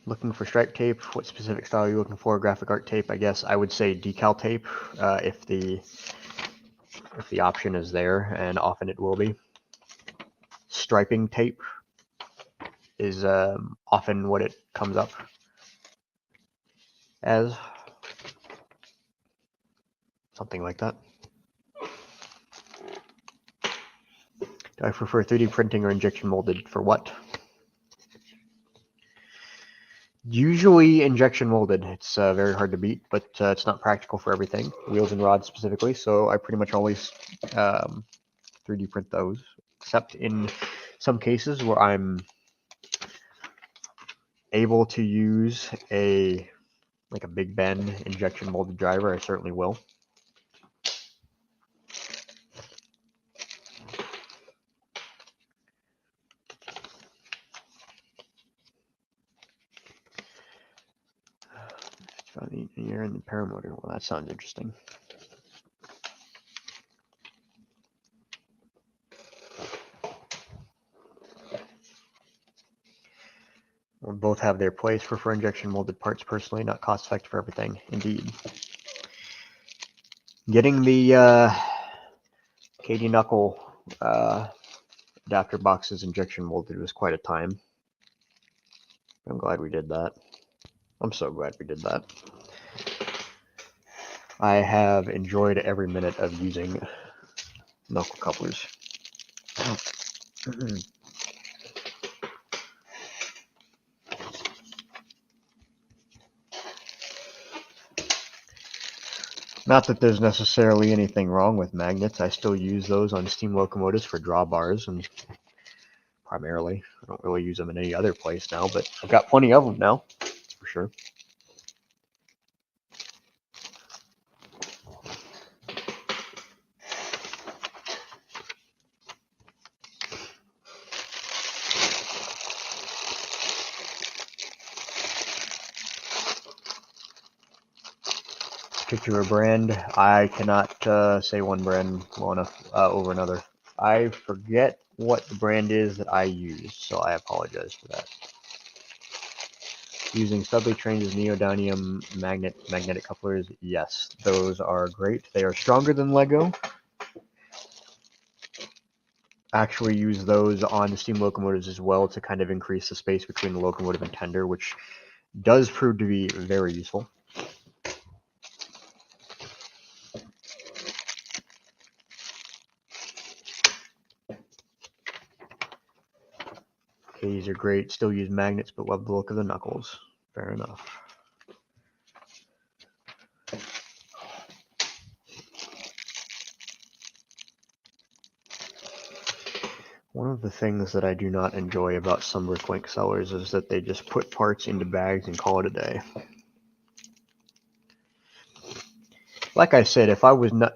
Looking for stripe tape. What specific style are you looking for? Graphic art tape, I guess. I would say decal tape, if the option is there, and often it will be. Striping tape is often what it comes up as. Something like that. Do I prefer 3D printing or injection molded? For what? Usually injection molded. It's very hard to beat, but it's not practical for everything. Wheels and rods specifically, so I pretty much always 3D print those, except in some cases where I'm able to use a Big Ben injection molded driver, I certainly will. You're in the paramotor. Well, that sounds interesting. Well, both have their place. For injection molded parts personally, not cost effective for everything. Indeed. Getting the KD Knuckle adapter boxes injection molded was quite a time. I'm glad we did that. I'm so glad we did that. I have enjoyed every minute of using knuckle couplers. Not that there's necessarily anything wrong with magnets. I still use those on steam locomotives for drawbars, and primarily. I don't really use them in any other place now, but I've got plenty of them now, for sure. Particular brand, I cannot say one brand well enough over another. I forget what the brand is that I use, so I apologize for that. Using Studley Trains' neodymium magnetic couplers, yes, those are great. They are stronger than Lego. Actually use those on the steam locomotives as well to kind of increase the space between the locomotive and tender, which does prove to be very useful. Okay, these are great. Still use magnets, but love the look of the knuckles. Fair enough. One of the things that I do not enjoy about some Bricklink sellers is that they just put parts into bags and call it a day. Like I said, if I wanted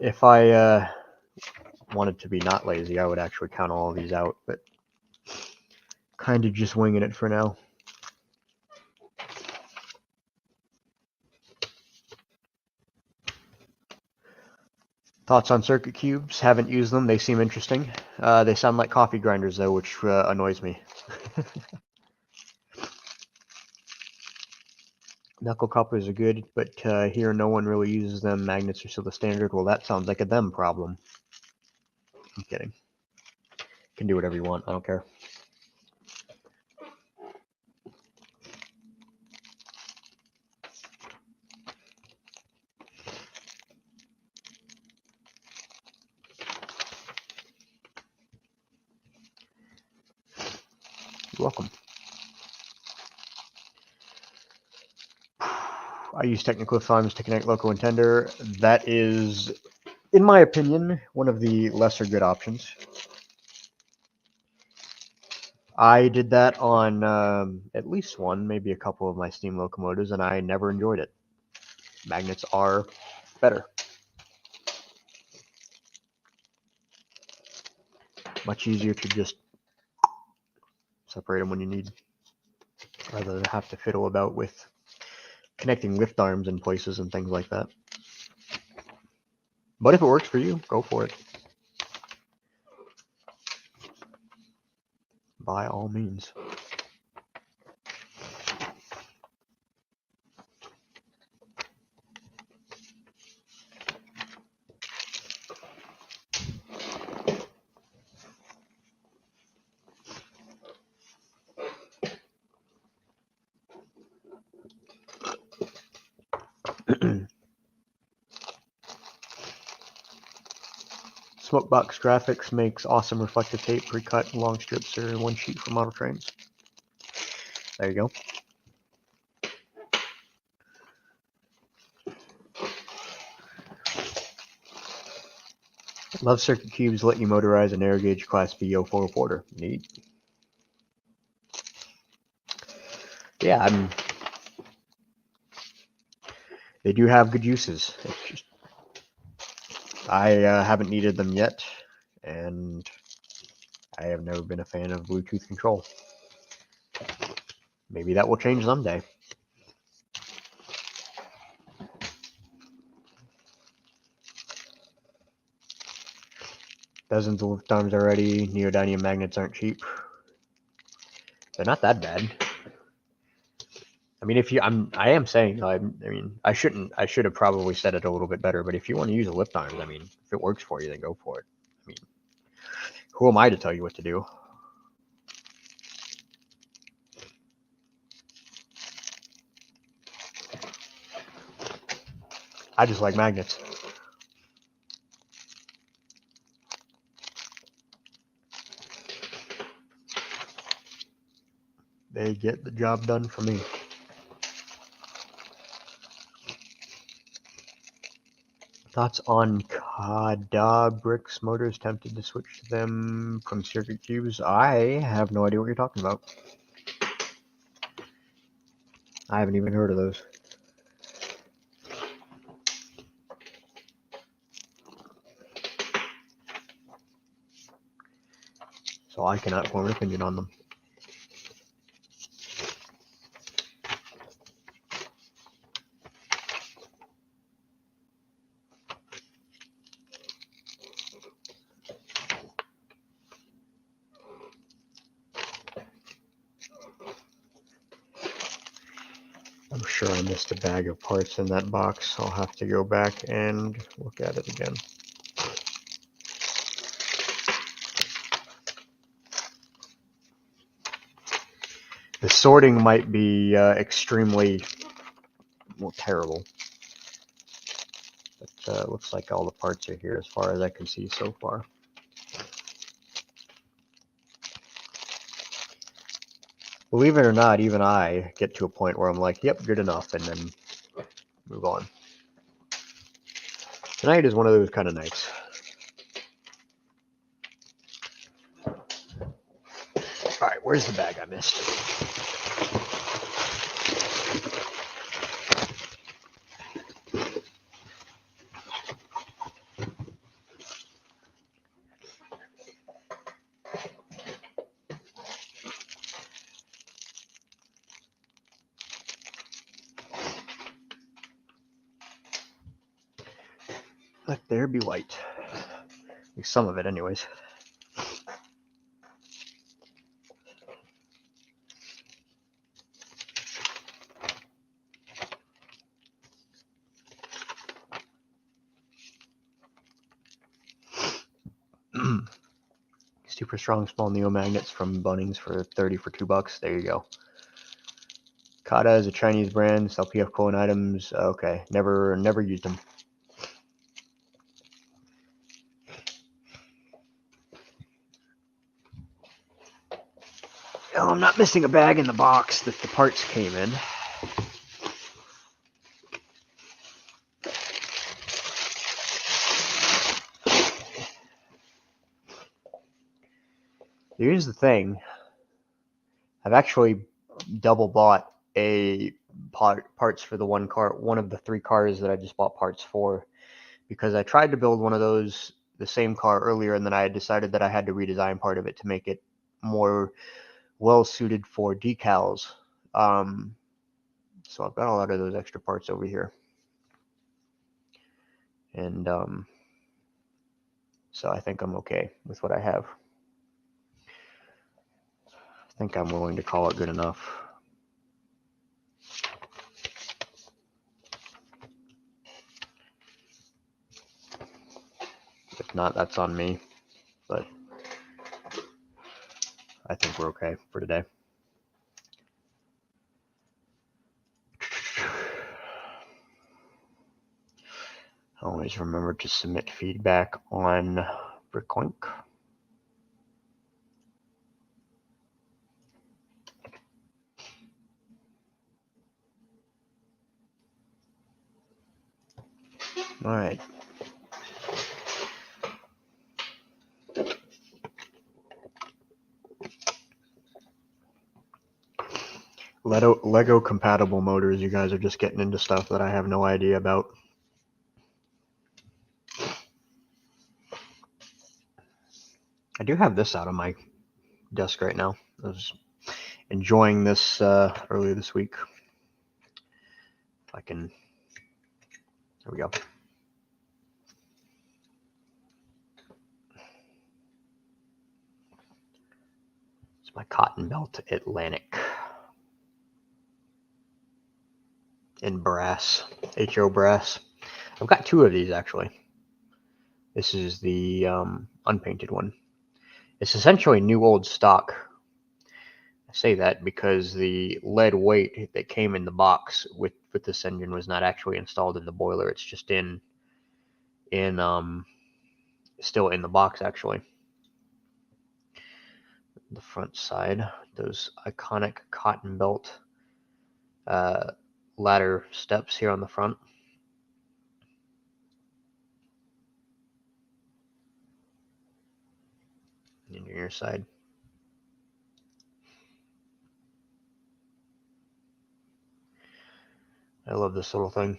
to be not lazy, I would actually count all of these out, but kind of just winging it for now. Thoughts on circuit cubes? Haven't used them. They seem interesting. They sound like coffee grinders though, which annoys me. Knuckle couplers are good, but here no one really uses them. Magnets are still the standard. Well, that sounds like a them problem. I'm kidding. You can do whatever you want. I don't care. You're welcome. I use Technical Farms to connect local intender. That is, in my opinion, one of the lesser good options. I did that on at least one, maybe a couple of my steam locomotives, and I never enjoyed it. Magnets are better. Much easier to just separate them when you need, rather than have to fiddle about with connecting lift arms in places and things like that. But if it works for you, go for it. By all means. Smokebox Graphics makes awesome reflective tape, pre-cut long strips, or one sheet for model trains. There you go. Love circuit cubes let you motorize a narrow gauge Class B 04 reporter. Neat. Yeah, they do have good uses. Just, I haven't needed them yet, and I have never been a fan of Bluetooth control. Maybe that will change someday. Dozens of lift arms already. Neodymium magnets aren't cheap. They're not that bad. I mean, if you, I am saying, I mean, I should have probably said it a little bit better, but if you want to use a lift arms, I mean, if it works for you, then go for it. I mean, who am I to tell you what to do? I just like magnets. They get the job done for me. Thoughts on Kada bricks motors? Tempted to switch them from circuit cubes? I have no idea what you're talking about. I haven't even heard of those. So I cannot form an opinion on them. I'm sure I missed a bag of parts in that box. I'll have to go back and look at it again. The sorting might be extremely, well, terrible. But it looks like all the parts are here as far as I can see so far. Believe it or not, even I get to a point where I'm like, yep, good enough, and then move on. Tonight is one of those kind of nights. Where's the bag I missed? Let there be light. At least some of it, anyways. Super strong small neomagnets from Bunnings for 30 for $2. There you go. Kata is a Chinese brand. Sell PF Cologne items. Okay, never used them. Oh, I'm not missing a bag in the box that the parts came in. Here's the thing. I've actually double bought parts for the one of the 3 cars that I just bought parts for, because I tried to build one of those, the same car earlier, and then I had decided that I had to redesign part of it to make it more well suited for decals. So I've got a lot of those extra parts over here. And so I think I'm okay with what I have. I think I'm willing to call it good enough. If not, that's on me. But I think we're okay for today. Always remember to submit feedback on Bricklink. All right. Lego compatible motors. You guys are just getting into stuff that I have no idea about. I do have this out on my desk right now. I was enjoying this earlier this week. If I can, there we go. It's my Cotton Belt Atlantic in brass, HO brass. I've got 2 of these actually. This is the unpainted one. It's essentially new old stock. I say that because the lead weight that came in the box with this engine was not actually installed in the boiler. It's just still in the box actually. The front side, those iconic Cotton Belt ladder steps here on the front. And your rear side. I love this little thing.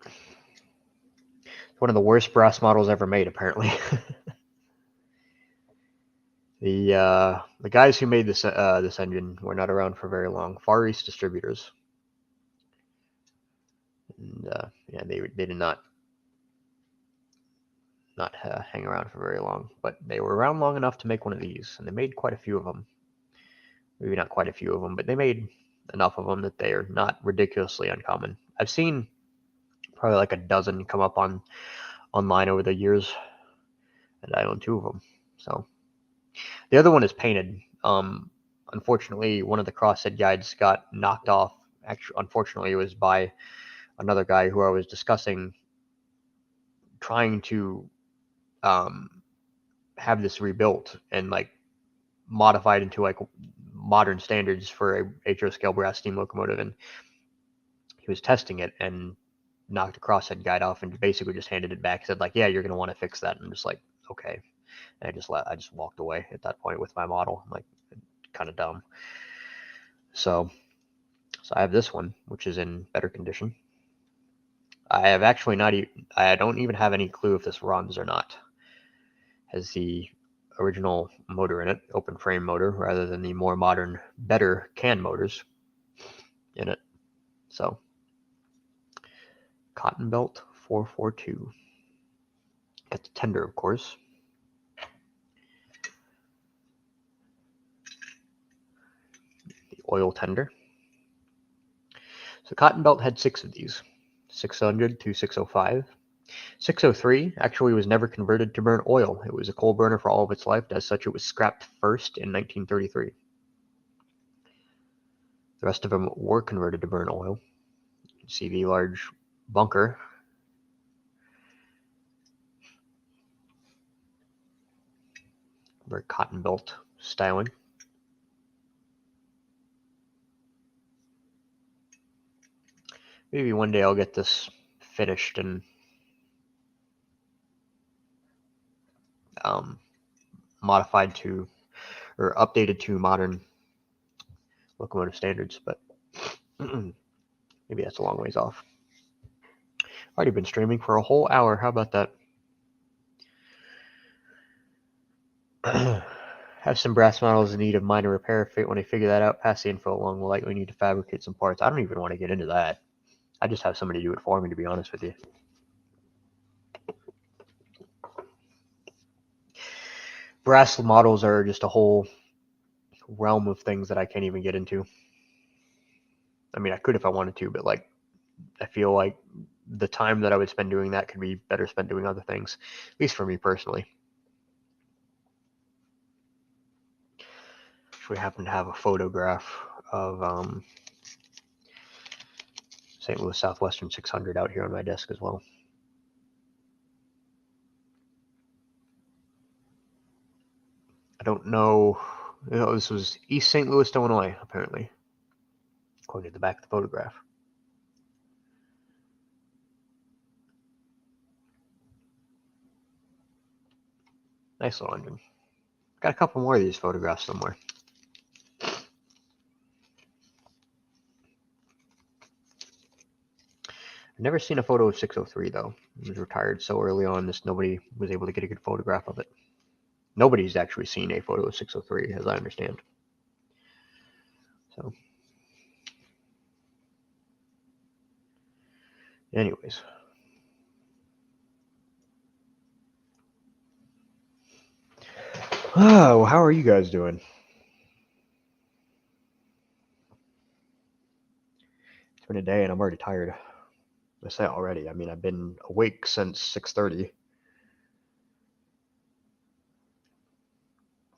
It's one of the worst brass models ever made, apparently. The guys who made this engine were not around for very long. Far East Distributors, and yeah, they did not hang around for very long, but they were around long enough to make one of these, and they made quite a few of them. Maybe not quite a few of them, but they made enough of them that they are not ridiculously uncommon. I've seen probably like a dozen come up online over the years, and I own 2 of them. So the other one is painted. Unfortunately, one of the crosshead guides got knocked off. Actually, unfortunately, it was by another guy who I was discussing trying to have this rebuilt and like modified into like modern standards for a HO scale brass steam locomotive, and he was testing it and knocked a crosshead guide off and basically just handed it back. He said like, yeah, you're going to want to fix that. And I'm just like, okay. And I just walked away at that point with my model. I'm like, kind of dumb. So I have this one, which is in better condition. I have actually I don't even have any clue if this runs or not. Has the original motor in it, open frame motor, rather than the more modern, better can motors in it. So, Cotton Belt 442. Got the tender, of course. The oil tender. So Cotton Belt had 6 of these, 600 to 605. 603 actually was never converted to burn oil. It was a coal burner for all of its life. As such, it was scrapped first in 1933. The rest of them were converted to burn oil. You can see the large bunker. Very Cotton Belt styling. Maybe one day I'll get this finished and modified to, or updated to modern locomotive standards, but maybe that's a long ways off. Already been streaming for a whole hour. How about that? Have some brass models in need of minor repair. When I figure that out, pass the info along. We'll likely need to fabricate some parts. I don't even want to get into that. I just have somebody do it for me, to be honest with you. Brass models are just a whole realm of things that I can't even get into. I mean, I could if I wanted to, but like, I feel like the time that I would spend doing that could be better spent doing other things, at least for me personally. If we happen to have a photograph of St. Louis Southwestern 600 out here on my desk as well. I don't know. This was East St. Louis, Illinois, apparently, according to the back of the photograph. Nice little engine. Got a couple more of these photographs somewhere. I've never seen a photo of 603 though. It was retired so early on, nobody was able to get a good photograph of it. Nobody's actually seen a photo of 603, as I understand. So, anyways. Oh, how are you guys doing? It's been a day and I'm already tired. I say already. I mean, I've been awake since 6:30.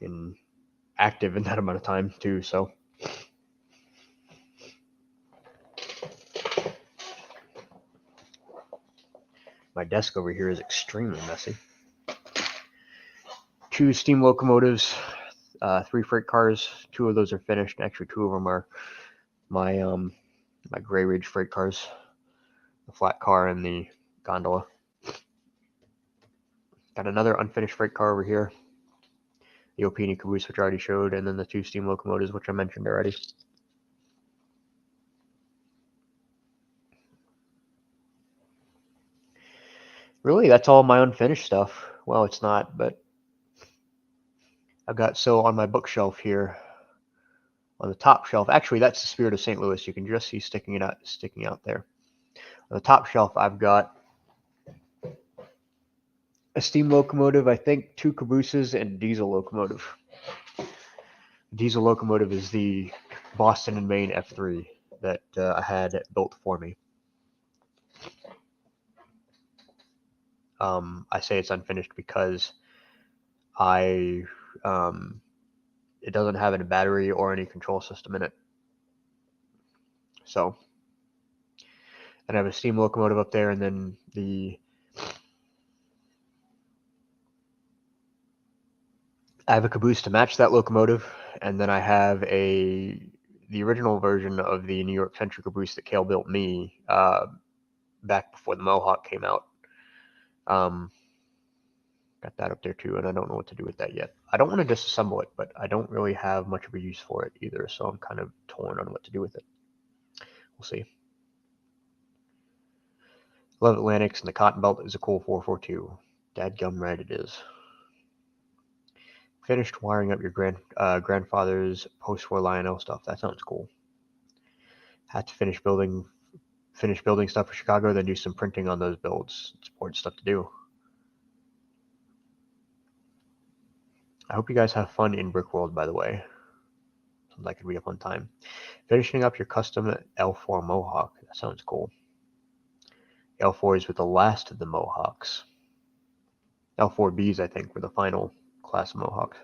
And active in that amount of time too, so. My desk over here is extremely messy. 2 steam locomotives, 3 freight cars. 2 of those are finished. Actually, 2 of them are my Gray Ridge freight cars, the flat car and the gondola. Got another unfinished freight car over here, the Opini caboose, which I already showed, and then the 2 steam locomotives, which I mentioned already. Really, that's all my unfinished stuff. Well, it's not, but I've got, so on my bookshelf here, on the top shelf, actually that's the Spirit of St. Louis. You can just see sticking out there. On the top shelf, I've got a steam locomotive, I think 2 cabooses, and a diesel locomotive. The diesel locomotive is the Boston and Maine F3 that I had built for me. I say it's unfinished because it doesn't have any battery or any control system in it. So, and I have a steam locomotive up there, and then I have a caboose to match that locomotive, and then I have the original version of the New York Century caboose that Cale built me back before the Mohawk came out. Got that up there too, and I don't know what to do with that yet. I don't want to disassemble it, but I don't really have much of a use for it either, so I'm kind of torn on what to do with it. We'll see. Love Atlantics, and the Cotton Belt is a cool 442. Dadgum right it is. Finished wiring up your grandfather's post-war Lionel stuff. That sounds cool. Had to finish building stuff for Chicago, then do some printing on those builds. It's important stuff to do. I hope you guys have fun in Brickworld, by the way. Sounds like it'd be a fun time. Finishing up your custom L4 Mohawk. That sounds cool. L4 is with the last of the Mohawks. L4Bs, I think, were the final class of Mohawks.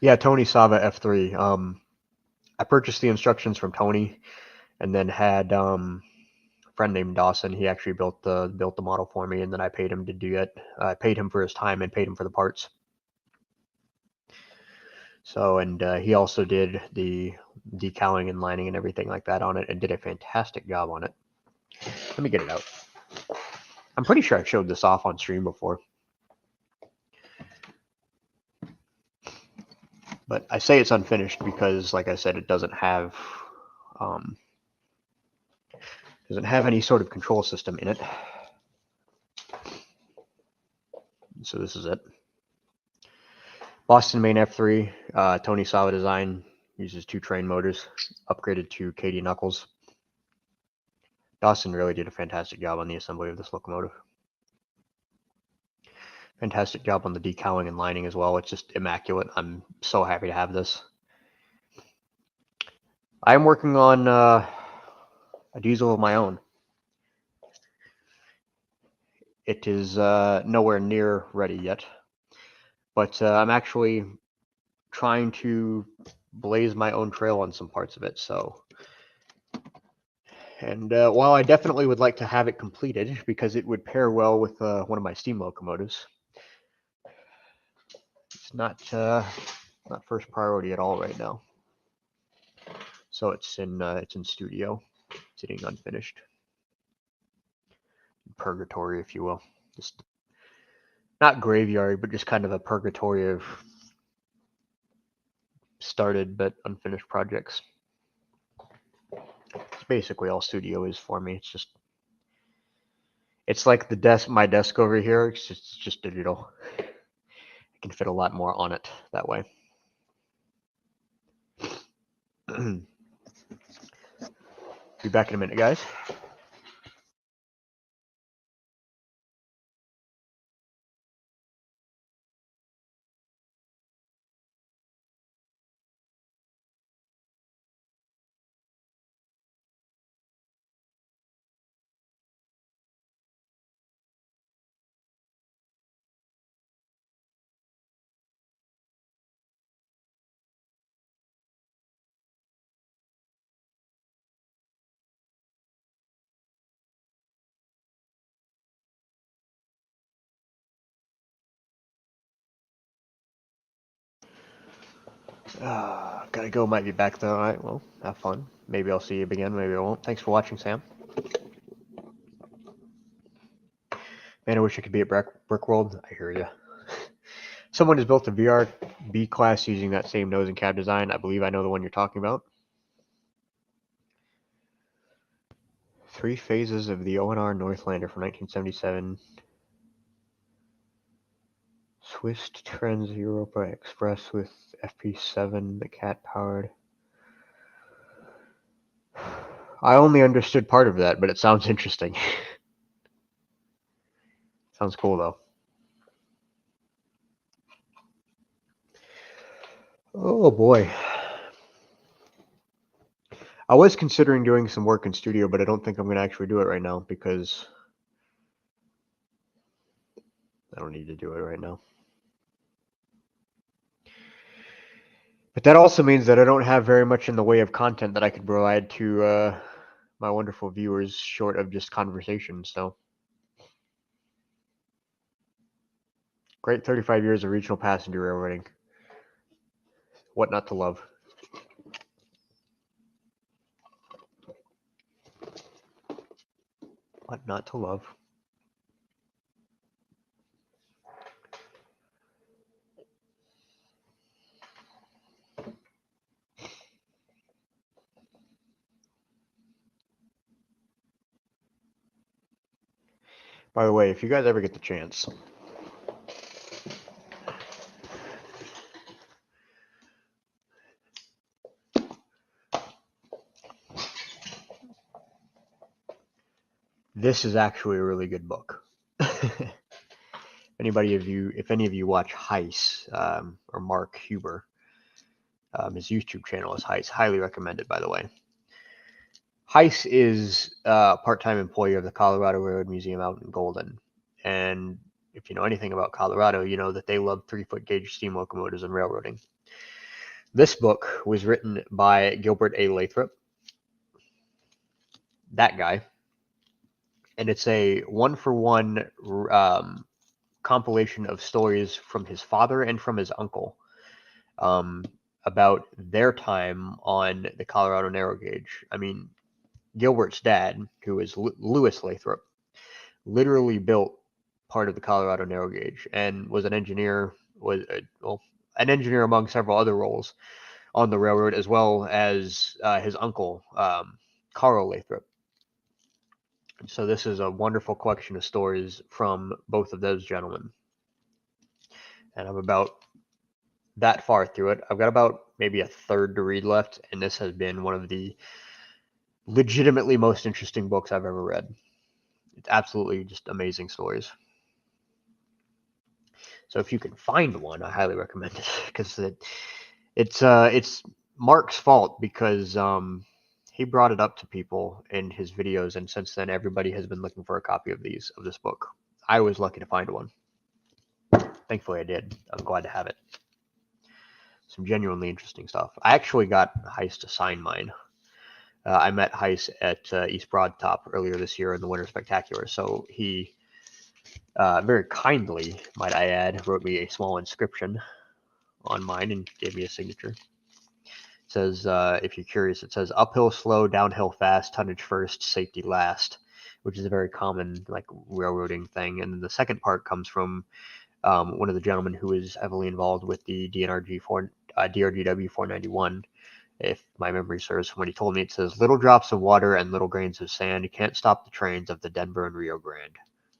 Yeah, Tony Sava F3. I purchased the instructions from Tony, and then had a friend named Dawson. He actually built the model for me, and then I paid him to do it. I paid him for his time and paid him for the parts. So, and he also did the decaling and lining and everything like that on it, and did a fantastic job on it. Let me get it out. I'm pretty sure I've showed this off on stream before. But I say it's unfinished because, like I said, it doesn't have any sort of control system in it. So this is it. Boston Main F3, Tony Sava design, uses 2 train motors, upgraded to Katie Knuckles. Dawson really did a fantastic job on the assembly of this locomotive. Fantastic job on the decaling and lining as well. It's just immaculate. I'm so happy to have this. I'm working on a diesel of my own. It is nowhere near ready yet, but I'm actually trying to blaze my own trail on some parts of it. So, and while I definitely would like to have it completed because it would pair well with one of my steam locomotives, it's not first priority at all right now. So it's in studio, sitting unfinished, purgatory, if you will. Just not graveyard, but just kind of a purgatory of started but unfinished projects. It's basically all studio is for me. It's like the desk, my desk over here. It's just digital. I can fit a lot more on it that way. Be back in a minute, guys. Gotta go. Might be back though. All right. Well, have fun. Maybe I'll see you again. Maybe I won't. Thanks for watching, Sam. Man, I wish I could be at Brickworld. I hear you. Someone has built a VR B class using that same nose and cab design. I believe I know the one you're talking about. 3 phases of the ONR Northlander from 1977. Swiss Trans Europa Express with FP7, the cat powered. I only understood part of that, but it sounds interesting. Sounds cool though. Oh boy. I was considering doing some work in studio, but I don't think I'm going to actually do it right now because I don't need to do it right now. But that also means that I don't have very much in the way of content that I could provide to my wonderful viewers short of just conversation. So great 35 years of regional passenger railroading. What not to love? What not to love? By the way, if you guys ever get the chance, this is actually a really good book. If any of you watch Heiss, or Mark Huber, his YouTube channel is Heiss. Highly recommended, by the way. Heiss is a part-time employee of the Colorado Railroad Museum out in Golden. And if you know anything about Colorado, you know that they love 3-foot gauge steam locomotives and railroading. This book was written by Gilbert A. Lathrop, that guy, and it's a one-for-one compilation of stories from his father and from his uncle about their time on the Colorado narrow gauge. I mean, Gilbert's dad, who is Lewis Lathrop, literally built part of the Colorado narrow gauge and was an engineer, an engineer among several other roles on the railroad, as well as his uncle, Carl Lathrop. So this is a wonderful collection of stories from both of those gentlemen. And I'm about that far through it. I've got about maybe a third to read left, and this has been one of the legitimately most interesting books I've ever read. It's absolutely just amazing stories. So if you can find one, I highly recommend it, because it's Mark's fault, because he brought it up to people in his videos, and since then everybody has been looking for a copy of this book. I was lucky to find one. Thankfully I did. I'm glad to have it. Some genuinely interesting stuff. I actually got Heiss to sign mine. I met Heiss at East Broad Top earlier this year in the Winter Spectacular, so he very kindly, might I add, wrote me a small inscription on mine and gave me a signature. It says, if you're curious, it says, uphill slow, downhill fast, tonnage first, safety last, which is a very common like railroading thing. And then the second part comes from one of the gentlemen who is heavily involved with the DRGW 491. If my memory serves from what he told me, it says, little drops of water and little grains of sand can't stop the trains of the Denver and Rio Grande.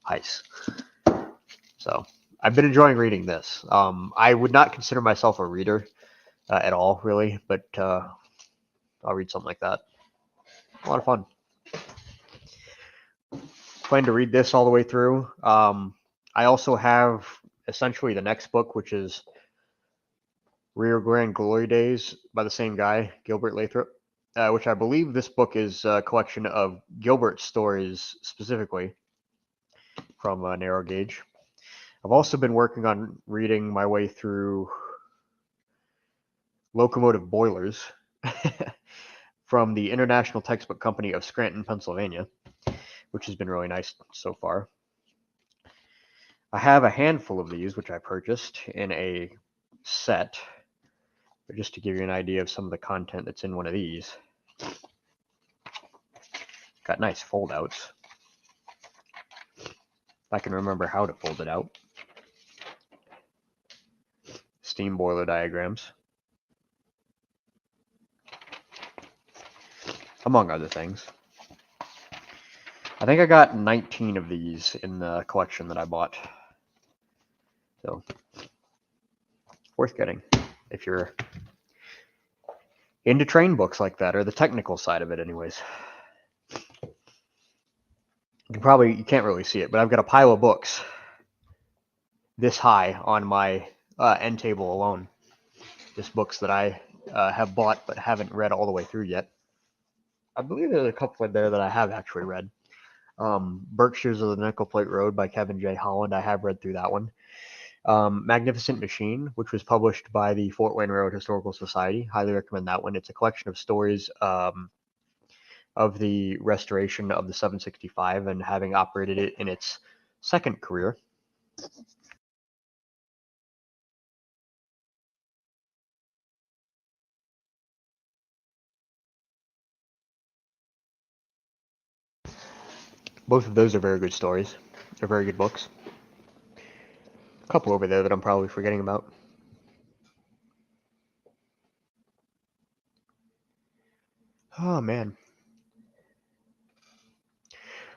Heiss. So I've been enjoying reading this. I would not consider myself a reader at all, really, but I'll read something like that. A lot of fun. Plan to read this all the way through. I also have essentially the next book, which is Rio Grande Glory Days by the same guy, Gilbert Lathrop, which I believe this book is a collection of Gilbert's stories specifically from Narrow Gauge. I've also been working on reading my way through Locomotive Boilers from the International Textbook Company of Scranton, Pennsylvania, which has been really nice so far. I have a handful of these, which I purchased in a set, but just to give you an idea of some of the content that's in one of these. Got nice fold-outs. If I can remember how to fold it out. Steam boiler diagrams, among other things. I think I got 19 of these in the collection that I bought. So, worth getting if you're into train books like that, or the technical side of it anyways. You can't really see it, but I've got a pile of books this high on my end table alone. Just books that I have bought but haven't read all the way through yet. I believe there's a couple in there that I have actually read. Berkshires of the Nickel Plate Road by Kevin J. Holland. I have read through that one. Magnificent Machine, which was published by the Fort Wayne Railroad Historical Society. Highly recommend that one. It's a collection of stories of the restoration of the 765 and having operated it in its second career. Both of those are very good stories. They're very good books. A couple over there that I'm probably forgetting about. Oh man.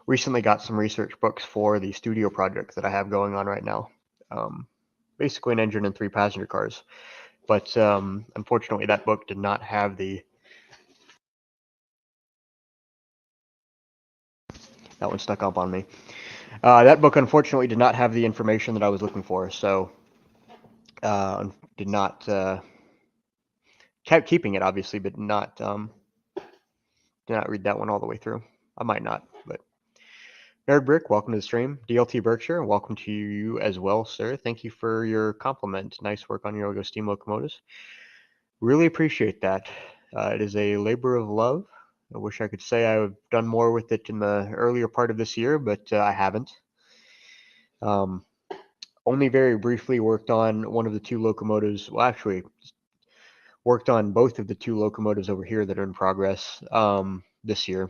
Recently got some research books for the studio project that I have going on right now. Basically an engine and 3 passenger cars. But unfortunately that book did not have the... That one stuck up on me. That book unfortunately did not have the information that I was looking for, so did not... kept keeping it obviously, but did not read that one all the way through. I might not, but... Nerd Brick, welcome to the stream. DLT Berkshire, welcome to you as well, sir. Thank you for your compliment. Nice work on your Yogo steam locomotives. Really appreciate that. It is a labor of love. I wish I could say I've done more with it in the earlier part of this year, but I haven't. Only very briefly worked on one of the 2 locomotives. Well, actually, worked on both of the 2 locomotives over here that are in progress this year.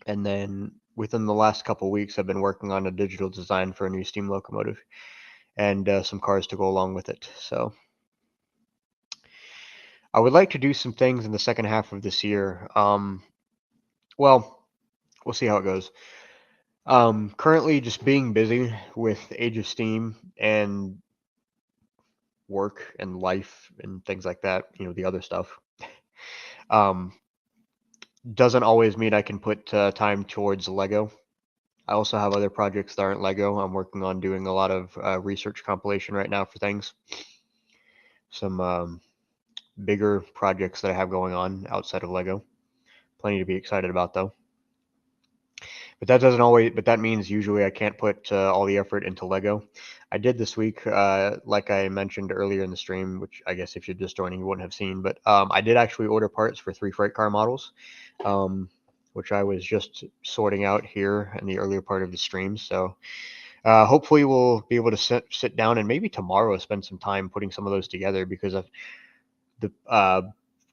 And then within the last couple of weeks, I've been working on a digital design for a new steam locomotive and some cars to go along with it. So I would like to do some things in the second half of this year. Well, we'll see how it goes. Currently just being busy with Age of Steam and work and life and things like that, the other stuff. Doesn't always mean I can put time towards Lego. I also have other projects that aren't Lego. I'm working on doing a lot of research compilation right now for things. Some bigger projects that I have going on outside of Lego. Plenty to be excited about though. But that means usually I can't put all the effort into Lego. I did this week, like I mentioned earlier in the stream, which I guess if you're just joining, you wouldn't have seen, but I did actually order parts for 3 freight car models, which I was just sorting out here in the earlier part of the stream. So hopefully we'll be able to sit down and maybe tomorrow spend some time putting some of those together, because the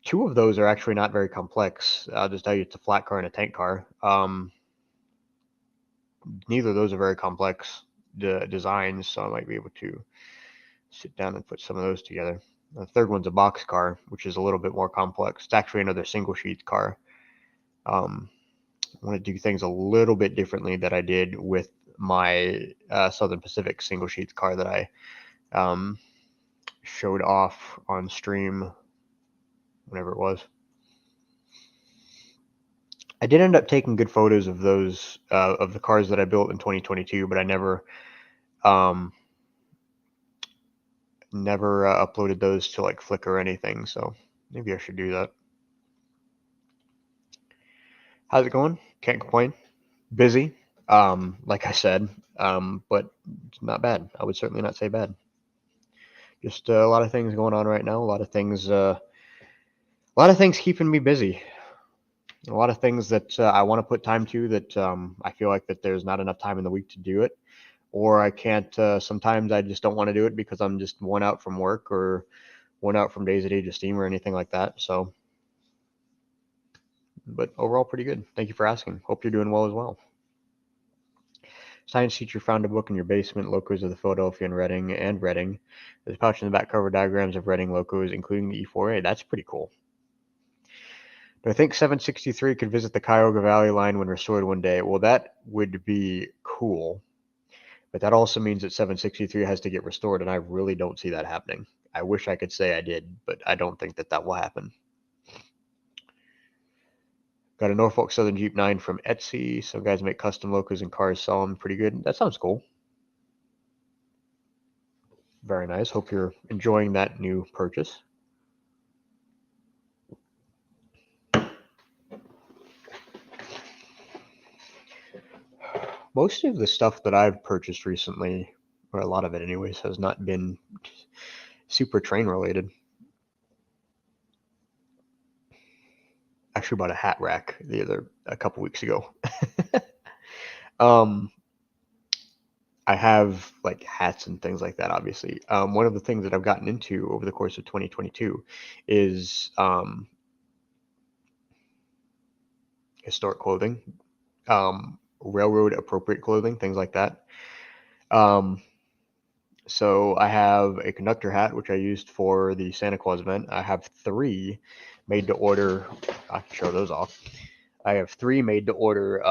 2 of those are actually not very complex. I'll just tell you, it's a flat car and a tank car. Neither of those are very complex designs, so I might be able to sit down and put some of those together. The third one's a box car, which is a little bit more complex. It's actually another single sheath car. I want to do things a little bit differently that I did with my Southern Pacific single sheath car that I showed off on stream whenever it was. I did end up taking good photos of those of the cars that I built in 2022, but I never uploaded those to like Flickr or anything, so maybe I should do that. How's it going? Can't complain. Busy, like I said, but it's not bad. I would certainly not say bad. Just a lot of things going on right now. A lot of things keeping me busy. A lot of things that I want to put time to that I feel like that there's not enough time in the week to do it, or I can't. Sometimes I just don't want to do it because I'm just worn out from work or worn out from days at Age of Steam or anything like that. So, but overall pretty good. Thank you for asking. Hope you're doing well as well. Science teacher found a book in your basement, Locos of the Philadelphia and Reading. There's a pouch in the back cover diagrams of Reading locos, including the E4A. That's pretty cool. Do I think 763 could visit the Cuyahoga Valley line when restored one day? Well, that would be cool. But that also means that 763 has to get restored, and I really don't see that happening. I wish I could say I did, but I don't think that will happen. Got a Norfolk Southern Jeep 9 from Etsy. Some guys make custom locos and cars, sell them pretty good. That sounds cool. Very nice. Hope you're enjoying that new purchase. Most of the stuff that I've purchased recently, or a lot of it anyways, has not been super train related. Actually bought a hat rack a couple weeks ago. I have like hats and things like that, obviously. One of the things that I've gotten into over the course of 2022 is historic clothing. railroad appropriate clothing, things like that. So I have a conductor hat, which I used for the Santa Claus event. I have 3 made to order. I can show those off. I have 3 made to order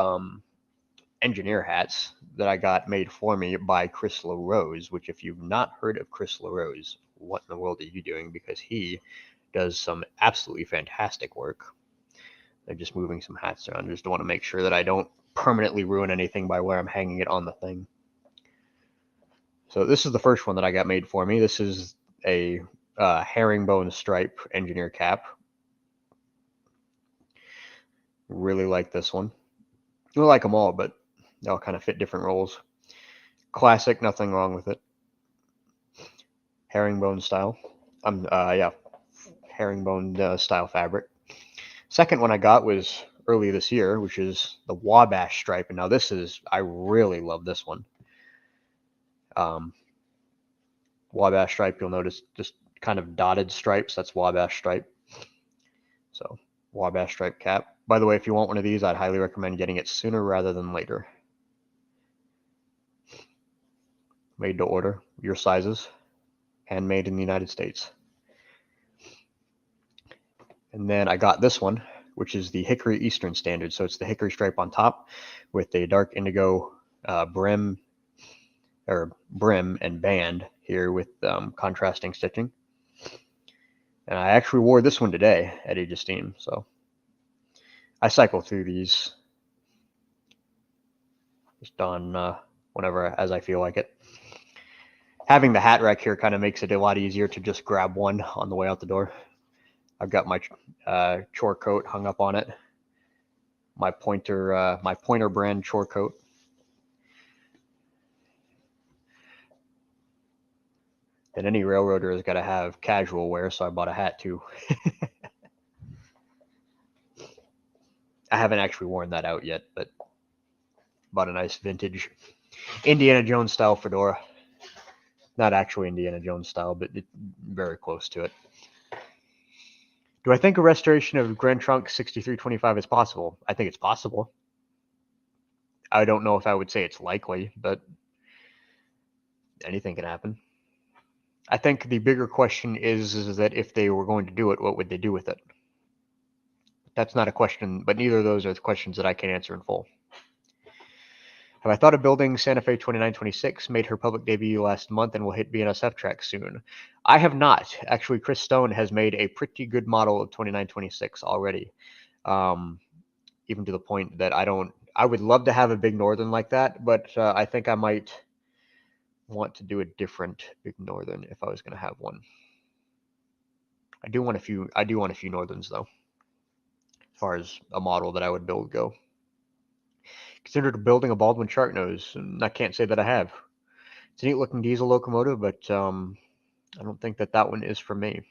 engineer hats that I got made for me by Chris LaRose, which if you've not heard of Chris LaRose, what in the world are you doing? Because he does some absolutely fantastic work. They're just moving some hats around. I just want to make sure that I don't permanently ruin anything by where I'm hanging it on the thing. So this is the first one that I got made for me. This is a herringbone stripe engineer cap. Really like this one. I like them all, but they all kind of fit different roles. Classic, nothing wrong with it. Herringbone style. Yeah, herringbone style fabric. Second one I got was early this year, which is the Wabash stripe. And now this is, I really love this one. Wabash stripe, you'll notice just kind of dotted stripes. That's Wabash stripe. So Wabash stripe cap. By the way, if you want one of these, I'd highly recommend getting it sooner rather than later. Made to order, your sizes, handmade in the United States. And then I got this one, which is the Hickory Eastern Standard. So it's the hickory stripe on top with a dark indigo brim and band here with contrasting stitching. And I actually wore this one today at Age of Steam. So I cycle through these just on whenever as I feel like it. Having the hat rack here kind of makes it a lot easier to just grab one on the way out the door. I've got my chore coat hung up on it. My Pointer brand chore coat. And any railroader has got to have casual wear, so I bought a hat too. I haven't actually worn that out yet, but bought a nice vintage Indiana Jones style fedora. Not actually Indiana Jones style, but very close to it. Do I think a restoration of Grand Trunk 6325 is possible? I think it's possible. I don't know if I would say it's likely, but anything can happen. I think the bigger question is that if they were going to do it, what would they do with it? That's not a question, but neither of those are the questions that I can answer in full. Have I thought of building Santa Fe 2926? Made her public debut last month and will hit BNSF track soon. I have not. Actually, Chris Stone has made a pretty good model of 2926 already. Even to the point that I would love to have a Big Northern like that, but I think I might want to do a different Big Northern if I was going to have one. I do want a few Northerns though, as far as a model that I would build go. Considered building a Baldwin Shark Nose, and I can't say that I have. It's a neat looking diesel locomotive, but I don't think that one is for me.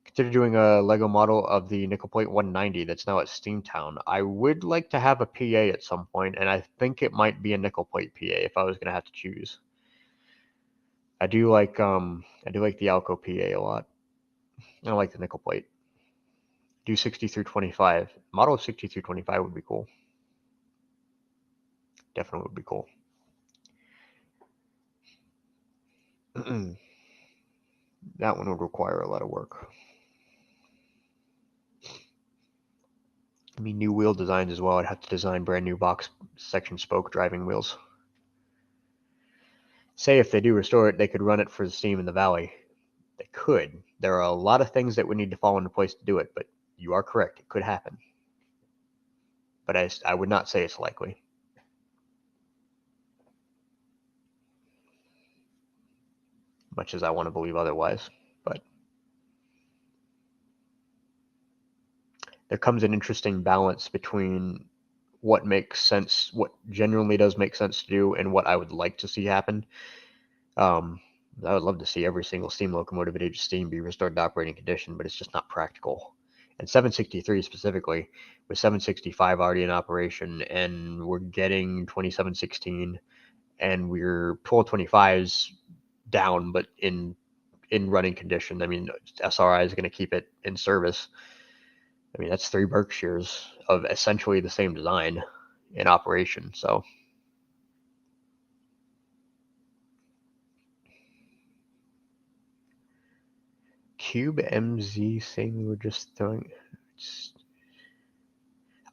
Consider doing a Lego model of the Nickel Plate 190 that's now at Steamtown. I would like to have a PA at some point, and I think it might be a Nickel Plate PA if I was going to have to choose. I do like the Alco PA a lot. I like the Nickel Plate. Do 60 through 25. Model of 60 through 25 would be cool. Definitely would be cool. That one would require a lot of work. I mean, new wheel designs as well. I'd have to design brand new box section spoke driving wheels. Say if they do restore it, they could run it for the Steam in the Valley. They could. There are a lot of things that would need to fall into place to do it, but you are correct. It could happen. But I would not say it's likely. Much as I want to believe otherwise. But there comes an interesting balance between what makes sense, what genuinely does make sense to do, and what I would like to see happen. I would love to see every single steam locomotive at Age of Steam be restored to operating condition, but it's just not practical. And 763 specifically, with 765 already in operation, and we're getting 2716, and we're 1225s down, but in running condition. I mean, SRI is going to keep it in service. I mean, that's 3 Berkshires of essentially the same design. in operation. So Cube MZ saying we were just throwing.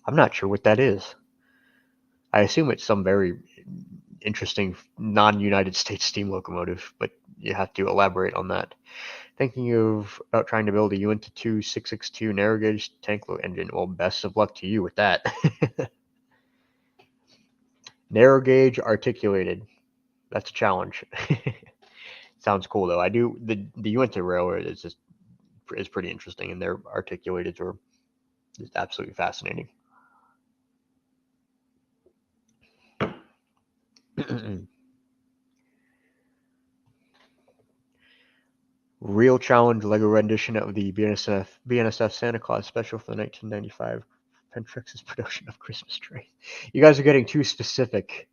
I'm not sure what that is. I assume it's some very interesting non-United States steam locomotive, but you have to elaborate on that. Thinking of about trying to build a Uinta 2 662 narrow gauge tank engine. Well, best of luck to you with that. Narrow gauge articulated. That's a challenge. Sounds cool though. I do the Uinta railroad is pretty interesting, and their articulated are just absolutely fascinating. Real challenge Lego rendition of the BNSF Santa Claus special for the 1995 Pentrex's production of Christmas Tree. You guys are getting too specific.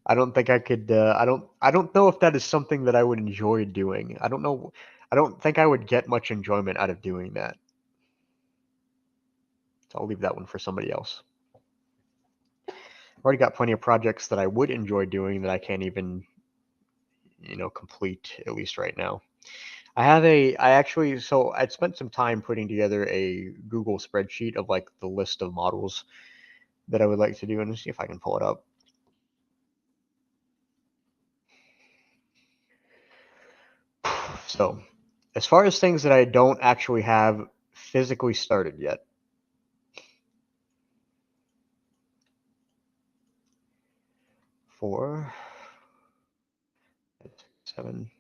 I don't think I could. I don't know if that is something that I would enjoy doing. I don't know. I don't think I would get much enjoyment out of doing that. So I'll leave that one for somebody else. I've already got plenty of projects that I would enjoy doing that I can't even, complete at least right now. So I'd spent some time putting together a Google spreadsheet of like the list of models that I would like to do, and see if I can pull it up. So, as far as things that I don't actually have physically started yet, 4, 7,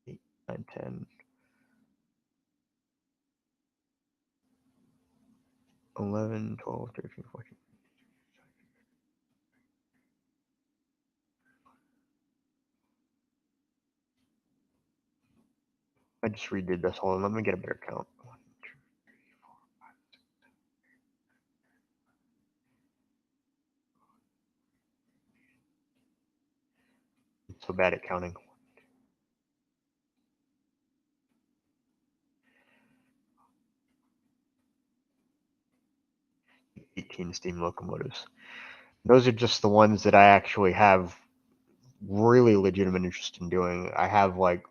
8, 9, 10, 11, 12, 13, 14. I just redid this. Hold on, let me get a better count. 1, 2, 3, 4, 5, 6. So bad at counting. 18 steam locomotives. Those are just the ones that I actually have really legitimate interest in doing. I have like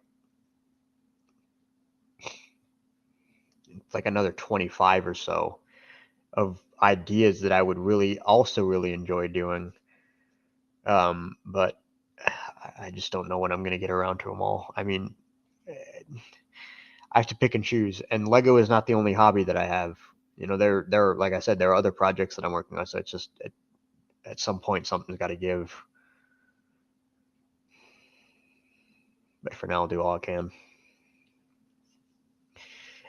another 25 or so of ideas that I would really enjoy doing. But I just don't know when I'm going to get around to them all. I mean, I have to pick and choose, and Lego is not the only hobby that I have. There, like I said, there are other projects that I'm working on. So it's just at some point something's got to give. But for now, I'll do all I can.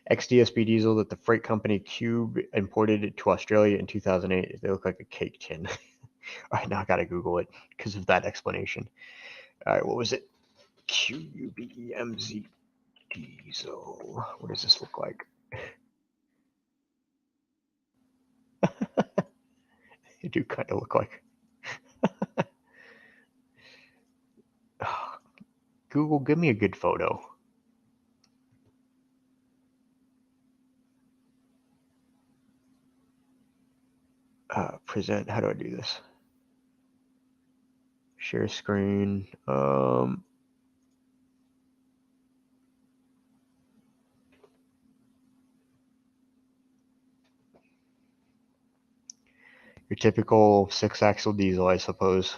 XDSB diesel that the freight company Cube imported to Australia in 2008. They look like a cake tin. All right, now I gotta Google it because of that explanation. All right, what was it? QUBEMZ diesel. What does this look like? They do kind of look like. Google, give me a good photo. Present. How do I do this? Share screen. Your typical 6-axle diesel, I suppose.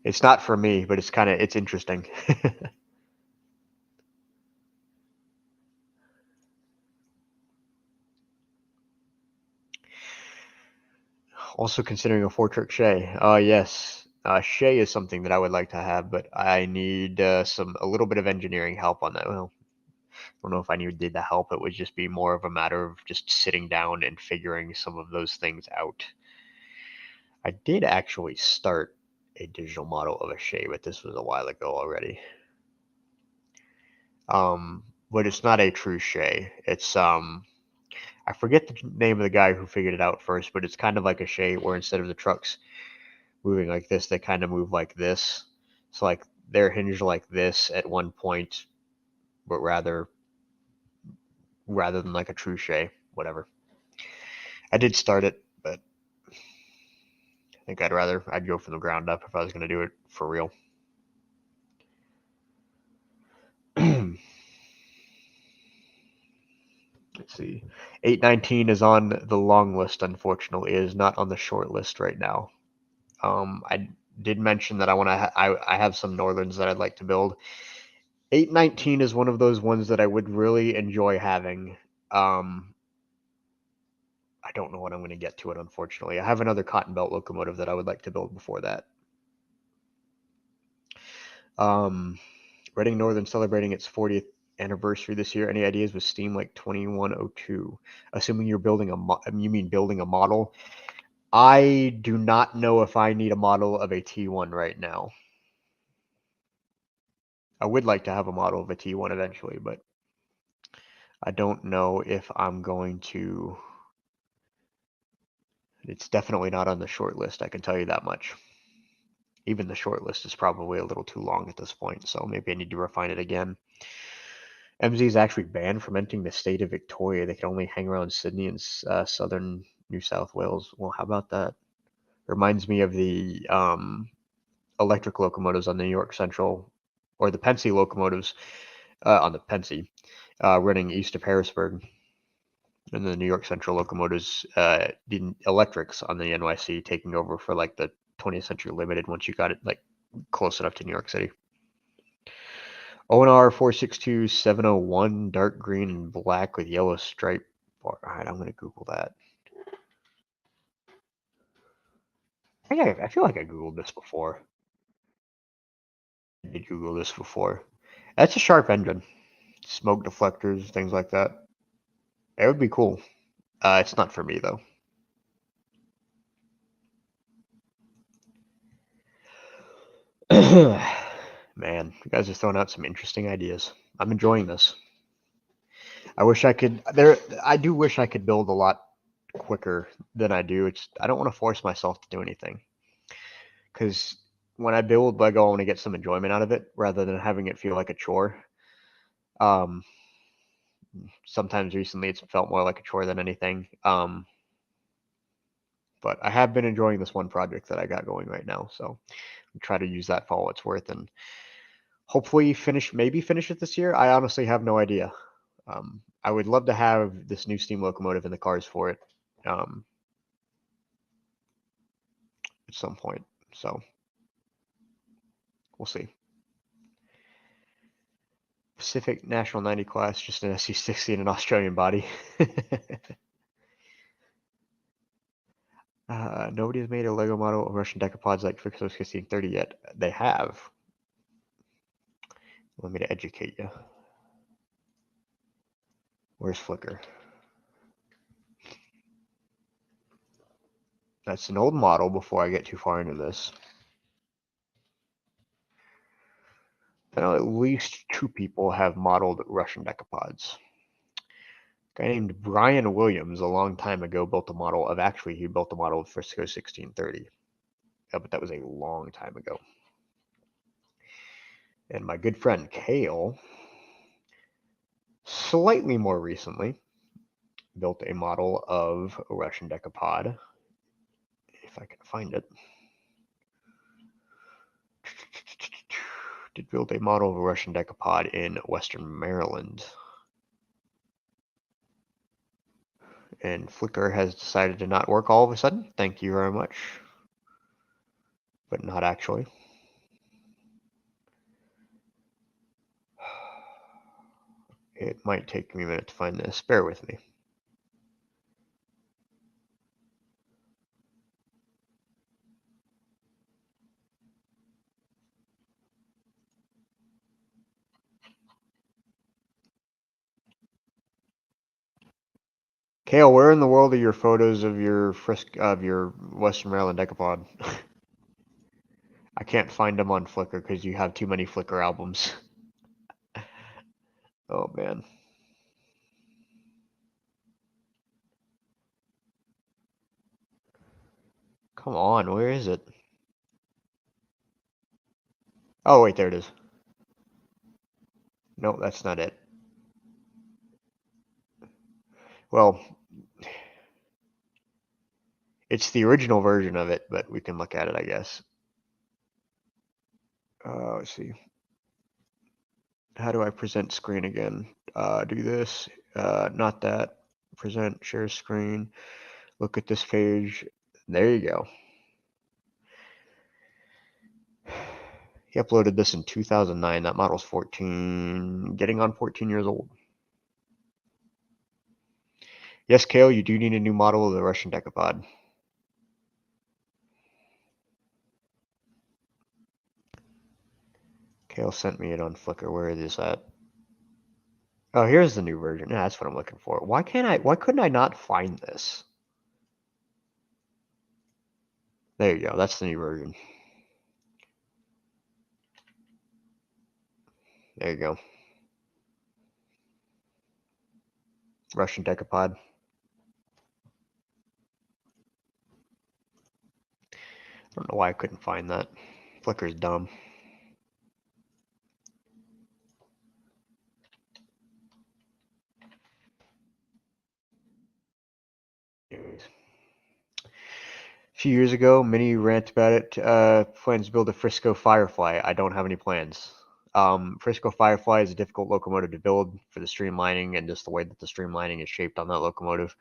It's not for me, but it's interesting. Also considering a 4-trick Shay. Yes. Shay is something that I would like to have, but I need a little bit of engineering help on that. Well, I don't know if I needed the help. It would just be more of a matter of just sitting down and figuring some of those things out. I did actually start a digital model of a Shay, but this was a while ago already. But it's not a true Shay. It's I forget the name of the guy who figured it out first, but it's kind of like a Shay where instead of the trucks moving like this, they kind of move like this. So like they're hinged like this at one point, but rather rather than like a Truchet, whatever. I did start it, but I think I'd go from the ground up if I was going to do it for real. Let's see. 819 is on the long list, unfortunately. It is not on the short list right now. I did mention that I have some Northerns that I'd like to build. 819 is one of those ones that I would really enjoy having. I don't know when I'm going to get to it, unfortunately. I have another Cotton Belt locomotive that I would like to build before that. Reading Northern celebrating its 40th anniversary this year. Any ideas with Steam like 2102? Assuming you're building you mean building a model? I do not know if I need a model of a T1 right now. I would like to have a model of a T1 eventually, but I don't know if I'm going to. It's definitely not on the short list, I can tell you that much. Even the short list is probably a little too long at this point, so maybe I need to refine it again. MZ is actually banned from entering the state of Victoria. They can only hang around Sydney and southern New South Wales. Well, how about that? Reminds me of the electric locomotives on the New York Central, or the Pennsy locomotives on the Pennsy, running east of Harrisburg. And the New York Central locomotives, the electrics on the NYC taking over for like the 20th Century Limited once you got it like close enough to New York City. ONR 462701, dark green and black with yellow stripe. All right, I'm going to Google that. I feel like I Googled this before. I did Google this before. That's a sharp engine. Smoke deflectors, things like that. It would be cool. It's not for me, though. Man, you guys are throwing out some interesting ideas. I'm enjoying this. I wish I could. I do wish I could build a lot quicker than I do. I don't want to force myself to do anything. Because when I build Lego, I want to get some enjoyment out of it rather than having it feel like a chore. Sometimes recently it's felt more like a chore than anything. But I have been enjoying this one project that I got going right now, so I'll try to use that for all it's worth and hopefully maybe finish it this year. I honestly have no idea. I would love to have this new steam locomotive in the cars for it at some point. So we'll see. Pacific National 90 class, just an SC60 and an Australian body. Nobody has made a Lego model of Russian decapods like Fixos 1630 yet. They have. Let me to educate you. Where's Flickr? That's an old model before I get too far into this. I know at least 2 people have modeled Russian decapods. A guy named Brian Williams a long time ago built a model of, he built a model of Frisco 1630. Yeah, but that was a long time ago. And my good friend Kale, slightly more recently, built a model of a Russian decapod. If I can find it. Did build a model of a Russian decapod in Western Maryland. And Flickr has decided to not work all of a sudden. Thank you very much. But not actually. It might take me a minute to find this. Bear with me. Kale, where in the world are your photos of your Western Maryland decapod? I can't find them on Flickr because you have too many Flickr albums. Oh man. Come on, where is it? Oh wait, there it is. No, that's not it. Well, it's the original version of it, but we can look at it, I guess. Let's see. How do I present screen again? Do this, not that. Present, share screen. Look at this page. There you go. He uploaded this in 2009. That model's 14, getting on 14 years old. Yes, Kale, you do need a new model of the Russian Decapod. Kale sent me it on Flickr. Where is this at? Oh, here's the new version. Yeah, that's what I'm looking for. Why couldn't I not find this? There you go. That's the new version. There you go. Russian Decapod. I don't know why I couldn't find that. Flickr's dumb. Anyways. A few years ago, Mini rant about it. Plans to build a Frisco Firefly. I don't have any plans. Frisco Firefly is a difficult locomotive to build for the streamlining and just the way that the streamlining is shaped on that locomotive.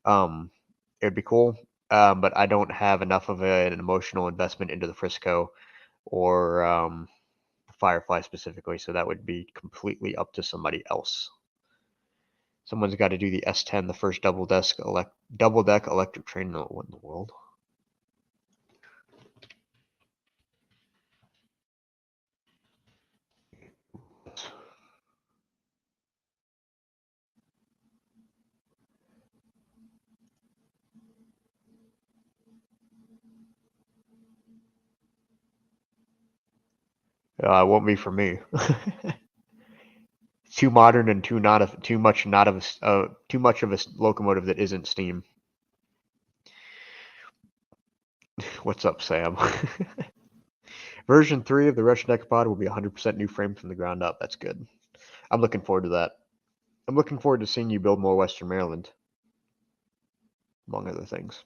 It would be cool, but I don't have enough of an emotional investment into the Frisco or Firefly specifically, so that would be completely up to somebody else. Someone's got to do the S10, the first double deck electric train. No, what in the world? It won't be for me. Too modern and too much of a locomotive that isn't steam. What's up, Sam? Version 3 of the Russian Decapod will be 100% new frame from the ground up. That's good. I'm looking forward to that. I'm looking forward to seeing you build more Western Maryland, among other things.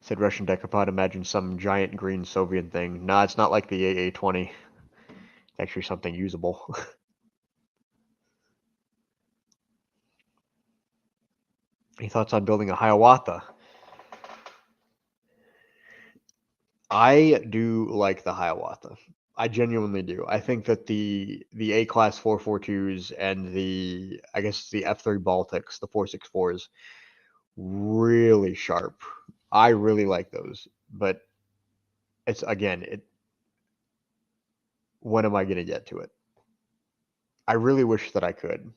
Said Russian Decapod, imagine some giant green Soviet thing. Nah, it's not like the AA-20. Actually something usable. Any thoughts on building a Hiawatha? I do like the Hiawatha. I genuinely do. I think that the A-class 442s and the F3 Baltics, the 464s, really sharp. I really like those. But it's again, when am I going to get to it? I really wish that I could.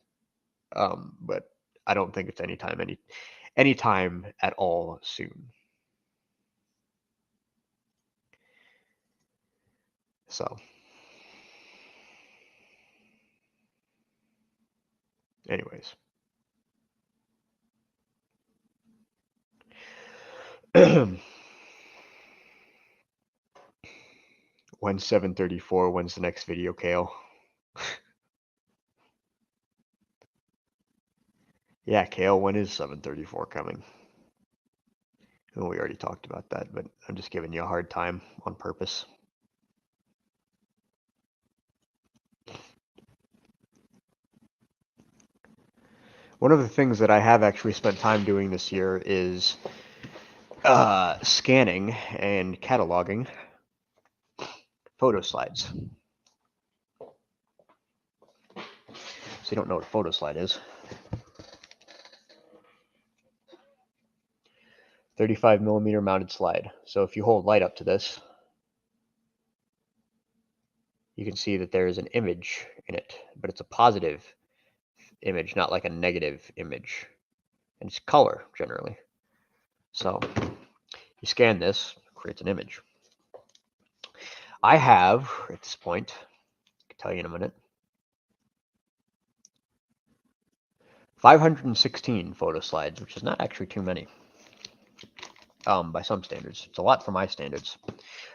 But I don't think it's anytime at all soon. So anyways. 734? When's the next video, Kale? Yeah, Kale, when is 734 coming? Oh, we already talked about that, but I'm just giving you a hard time on purpose. One of the things that I have actually spent time doing this year is scanning and cataloging photo slides. So you don't know what a photo slide is. 35mm mounted slide. So if you hold light up to this, you can see that there is an image in it, but it's a positive image, not like a negative image. And it's color generally. So you scan this, it creates an image. I have, at this point, I can tell you in a minute, 516 photo slides, which is not actually too many. By some standards. It's a lot for my standards.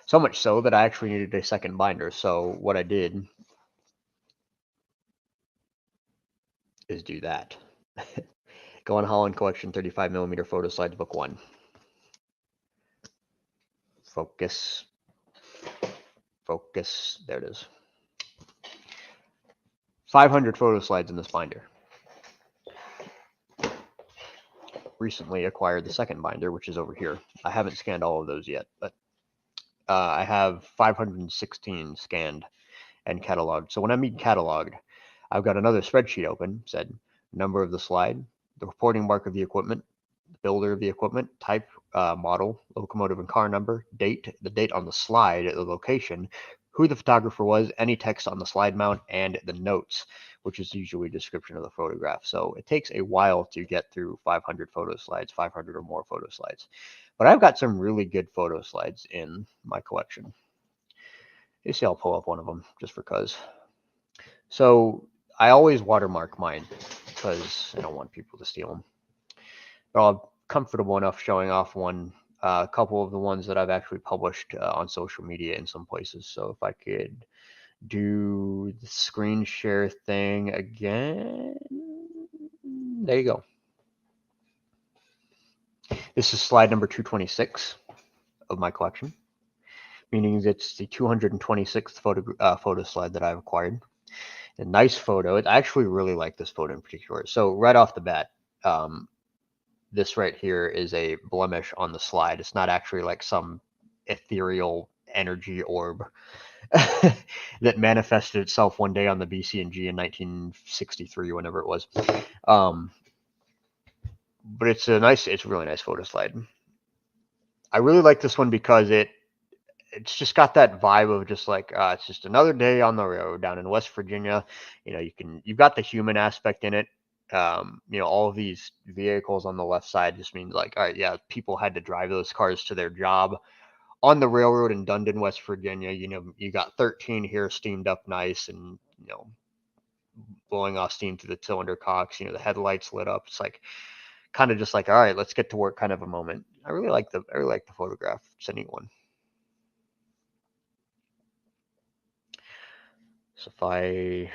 So much so that I actually needed a second binder. So what I did is do that. Go on Holland Collection 35mm photo slides, book 1. Focus. Focus. There it is. 500 photo slides in this binder. Recently acquired the second binder, which is over here. I haven't scanned all of those yet, but I have 516 scanned and cataloged. So when I mean cataloged, I've got another spreadsheet open, said number of the slide, the reporting mark of the equipment, the builder of the equipment, type, model, locomotive and car number, date, the date on the slide, the location, who the photographer was, any text on the slide mount, and the notes, which is usually a description of the photograph. So it takes a while to get through 500 photo slides, 500 or more photo slides. But I've got some really good photo slides in my collection. You see, I'll pull up one of them just for cuz. So I always watermark mine because I don't want people to steal them. But I'm comfortable enough showing off a couple of the ones that I've actually published on social media in some places. So if I could do the screen share thing again, there you go. This is slide number 226 of my collection, meaning it's the 226th photo slide that I've acquired. A nice photo. I actually really like this photo in particular. So right off the bat, this right here is a blemish on the slide. It's not actually like some ethereal energy orb that manifested itself one day on the BCNG in 1963, whenever it was. But it's a really nice photo slide. I really like this one because it's just got that vibe of just like it's just another day on the road down in West Virginia. You've got the human aspect in it. All of these vehicles on the left side just means like, all right, yeah, people had to drive those cars to their job on the railroad in Dundon, West Virginia. You got 13 here steamed up nice and blowing off steam through the cylinder cocks. The headlights lit up. It's like kind of just like, all right, let's get to work kind of a moment. I really like the photograph. It's a neat one. So if I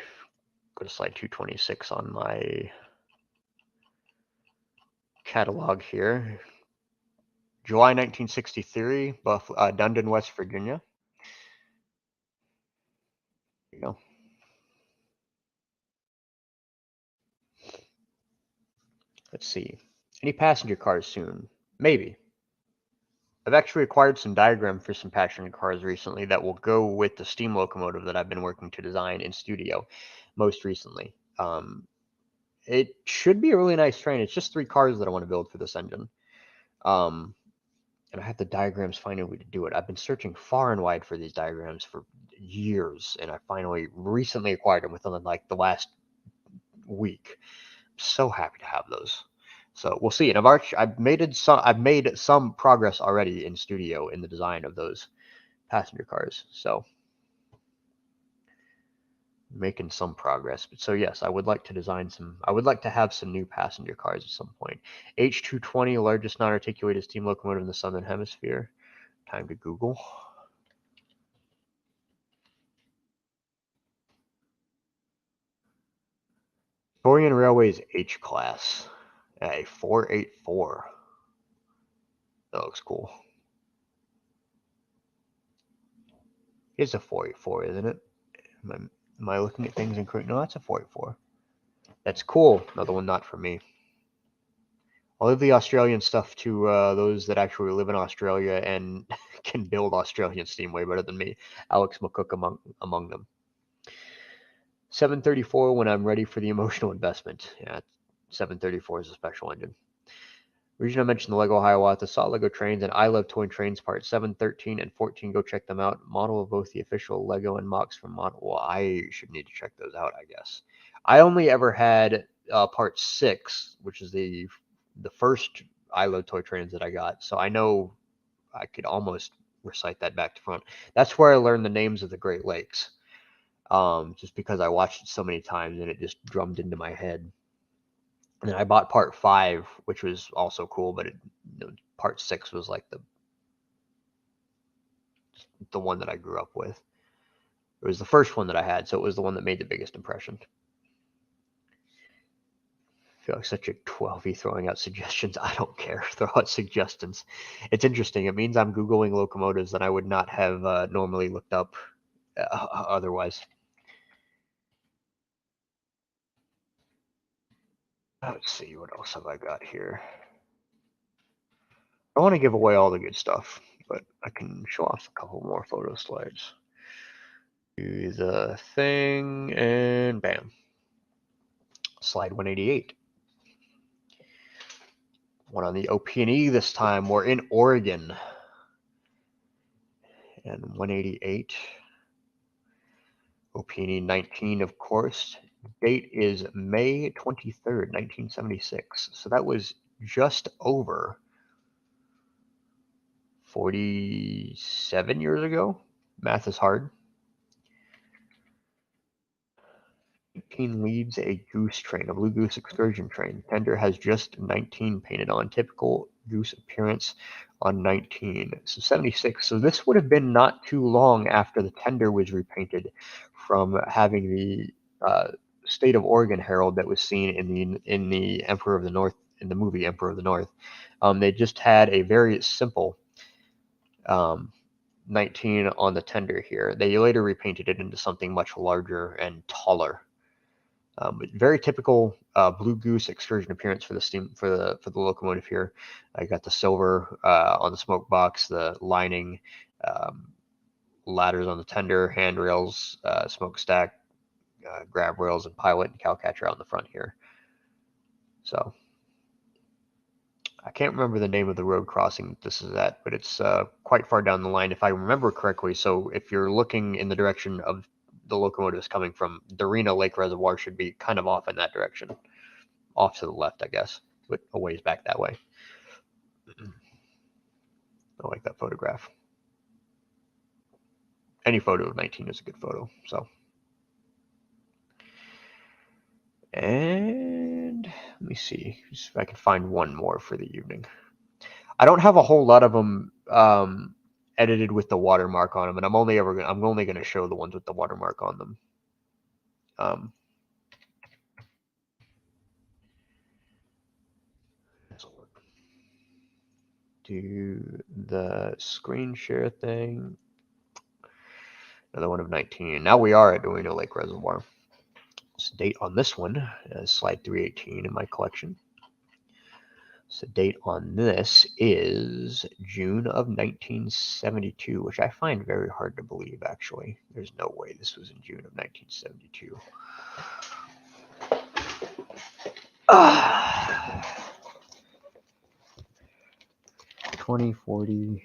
go to slide 226 on my catalog here, July 1963, Dundon, West Virginia. There you go. Let's see. Any passenger cars soon? Maybe. I've actually acquired some diagram for some passenger cars recently that will go with the steam locomotive that I've been working to design in studio most recently. It should be a really nice train. It's just 3 cars that I want to build for this engine. And I have the diagrams finally to do it. I've been searching far and wide for these diagrams for years, and I finally recently acquired them within like the last week. I'm so happy to have those. So we'll see. And I've made some progress already in studio in the design of those passenger cars. So making some progress. But so yes, I would like to have some new passenger cars at some point. H220, largest non-articulated steam locomotive in the Southern Hemisphere. Time to Google. Victorian Railways H class. A 484. That looks cool. It's a 484, isn't it? Am I looking at things incorrect? No, that's a 484. That's cool. Another one not for me. I'll leave the Australian stuff to those that actually live in Australia and can build Australian steam way better than me. Alex McCook among them. 734 when I'm ready for the emotional investment. Yeah, 734 is a special engine. Region I mentioned the Lego Hiawatha, saw Lego Trains, and I Love Toy Trains Part 7, 13, and 14. Go check them out. Model of both the official Lego and MOCs from Model. Well, I should need to check those out, I guess. I only ever had Part 6, which is the first I Love Toy Trains that I got. So I know I could almost recite that back to front. That's where I learned the names of the Great Lakes. Just because I watched it so many times and it just drummed into my head. And then I bought Part 5, which was also cool, but Part 6 was like the one that I grew up with. It was the first one that I had, so it was the one that made the biggest impression. feel like such a 12-y throwing out suggestions. I don't care. Throw out suggestions. It's interesting. It means I'm Googling locomotives that I would not have normally looked up otherwise. Let's see, what else have I got here? I want to give away all the good stuff, but I can show off a couple more photo slides. Do the thing, and bam. Slide 188. One on the OP&E this time. We're in Oregon. And 188. OP&E 19, of course. Date is May 23rd, 1976. So that was just over 47 years ago. Math is hard. 18 leads a goose train, a blue goose excursion train. Tender has just 19 painted on. Typical goose appearance on 19. So 76. So this would have been not too long after the tender was repainted from having the State of Oregon Herald that was seen in the Emperor of the North, in the movie Emperor of the North. They just had a very simple 19 on the tender here. They later repainted it into something much larger and taller. But very typical blue goose excursion appearance for the locomotive here. I got the silver on the smoke box, the lining, ladders on the tender, handrails, smokestack, grab rails, and pilot and cowcatcher on the front here. So I can't remember the name of the road crossing this is at, but it's quite far down the line if I remember correctly. So if you're looking in the direction of the locomotives coming from, Darina Lake Reservoir should be kind of off in that direction. Off to the left, I guess, but a ways back that way. I like that photograph. Any photo of 19 is a good photo, so. And let me see if I can find one more for the evening. I don't have a whole lot of them edited with the watermark on them, and I'm only going to show the ones with the watermark on them. Do the screen share thing. Another one of 19. Now we are at Darina Lake Reservoir. So date on this one is slide 318 in my collection. So date on this is June of 1972, which I find very hard to believe, actually. There's no way this was in June of 1972. 20, 40,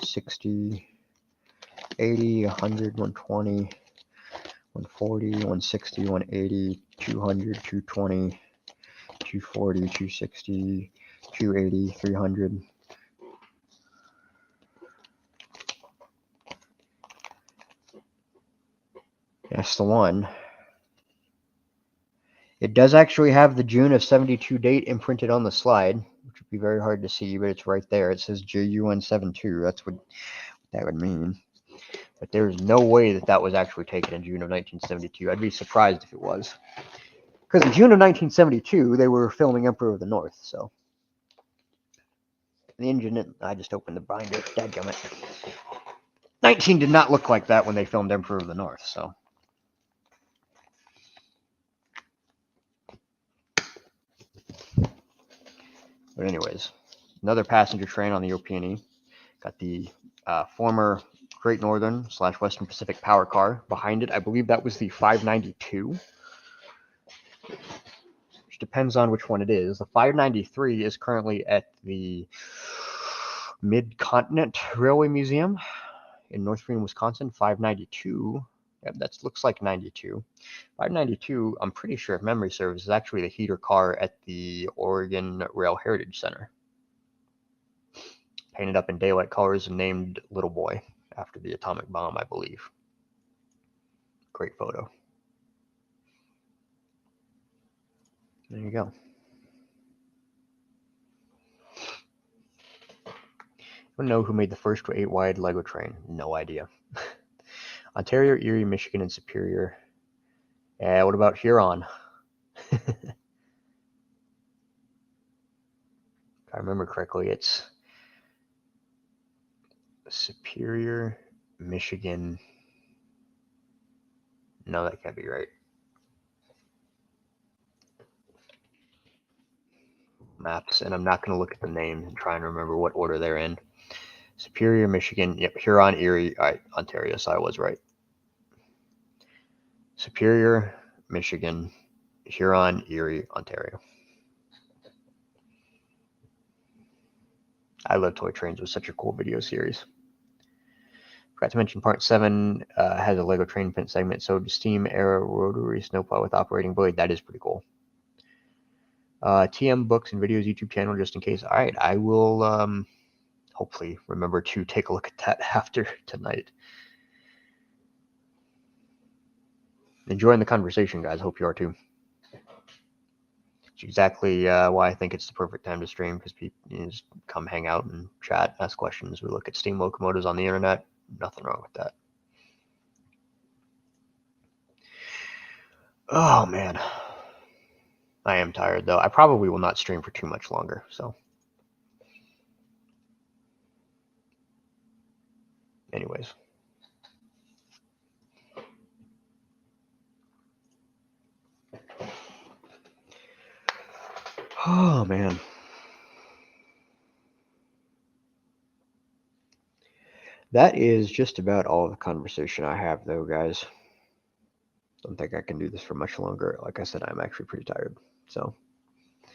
60, 80, 100, 120, 140, 160, 180, 200, 220, 240, 260, 280, 300. That's the one. It does actually have the June of 72 date imprinted on the slide, which would be very hard to see, but it's right there. It says JUN72. That's what that would mean. But there's no way that that was actually taken in June of 1972. I'd be surprised if it was. Because in June of 1972, they were filming Emperor of the North, so. The engine, I just opened the binder. Dadgummit. 19 did not look like that when they filmed Emperor of the North, so. But anyways, another passenger train on the OP&E. Got the former Great Northern / Western Pacific power car behind it. I believe that was the 592. Which depends on which one it is. The 593 is currently at the Mid-Continent Railway Museum in North Green, Wisconsin. 592, yep, that looks like 92. 592, I'm pretty sure, if memory serves, is actually the heater car at the Oregon Rail Heritage Center. Painted up in daylight colors and named Little Boy after the atomic bomb, I believe. Great photo. There you go. I don't know who made the first 8-wide Lego train. No idea. Ontario, Erie, Michigan, and Superior. What about Huron? I remember correctly, it's Superior, Michigan. No, that can't be right. Maps, and I'm not going to look at the names and try and remember what order they're in. Superior, Michigan. Yep, Huron, Erie, Ontario. So I was right. Superior, Michigan, Huron, Erie, Ontario. I Love Toy Trains was such a cool video series. Forgot to mention part 7 has a Lego train pin segment. So steam era rotary snowplow with operating blade. That is pretty cool. TM Books and Videos YouTube channel, just in case. All right, I will hopefully remember to take a look at that after tonight. Enjoying the conversation, guys. Hope you are too. It's exactly why I think it's the perfect time to stream, because people just come hang out and chat, ask questions. We look at steam locomotives on the internet. Nothing wrong with that. Oh man, I am tired though. I probably will not stream for too much longer. So, anyways. Oh man. That is just about all the conversation I have, though, guys. Don't think I can do this for much longer. Like I said, I'm actually pretty tired. So, I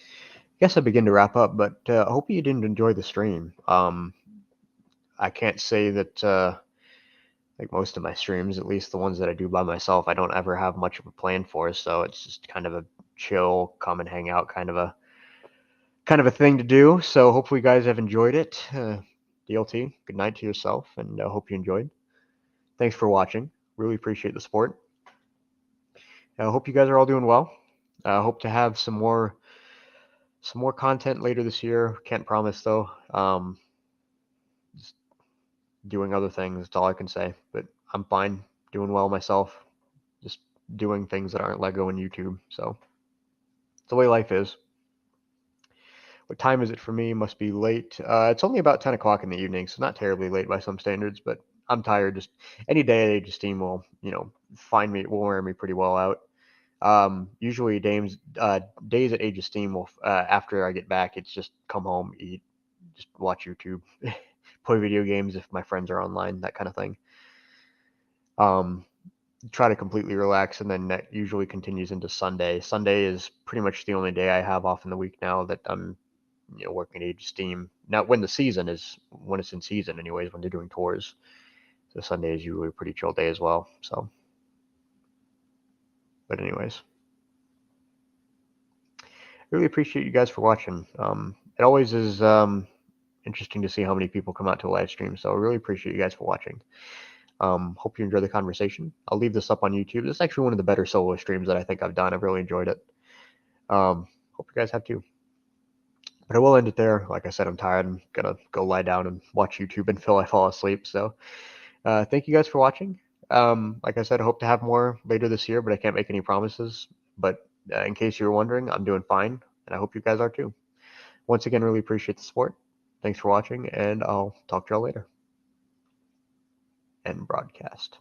guess I begin to wrap up, but I hope you didn't enjoy the stream. I can't say that, like most of my streams, at least the ones that I do by myself, I don't ever have much of a plan for. So it's just kind of a chill, come and hang out kind of a thing to do. So hopefully you guys have enjoyed it. DLT, good night to yourself, and I hope you enjoyed. Thanks for watching. Really appreciate the support. I hope you guys are all doing well. I hope to have some more content later this year. Can't promise though. Just doing other things. That's all I can say. But I'm fine, doing well myself. Just doing things that aren't Lego and YouTube. So it's the way life is. What time is it for me? Must be late. It's only about 10 o'clock in the evening, so not terribly late by some standards. But I'm tired. Just any day at Age of Steam will, will wear me pretty well out. Usually days at Age of Steam will, after I get back, it's just come home, eat, just watch YouTube, play video games if my friends are online, that kind of thing. Try to completely relax, and then that usually continues into Sunday. Sunday is pretty much the only day I have off in the week now that I'm, working at Age of Steam. Not when it's in season anyways, when they're doing tours. So Sunday is usually a pretty chill day as well. So, but anyways. Really appreciate you guys for watching. It always is interesting to see how many people come out to a live stream, so I really appreciate you guys for watching. Hope you enjoy the conversation. I'll leave this up on YouTube. This is actually one of the better solo streams that I think I've done. I've really enjoyed it. Hope you guys have too. But I will end it there. Like I said, I'm tired. I'm gonna go lie down and watch YouTube until I fall asleep. So thank you guys for watching. Like I said, I hope to have more later this year, but I can't make any promises. But in case you were wondering, I'm doing fine, and I hope you guys are too. Once again, really appreciate the support. Thanks for watching, and I'll talk to y'all later. End broadcast.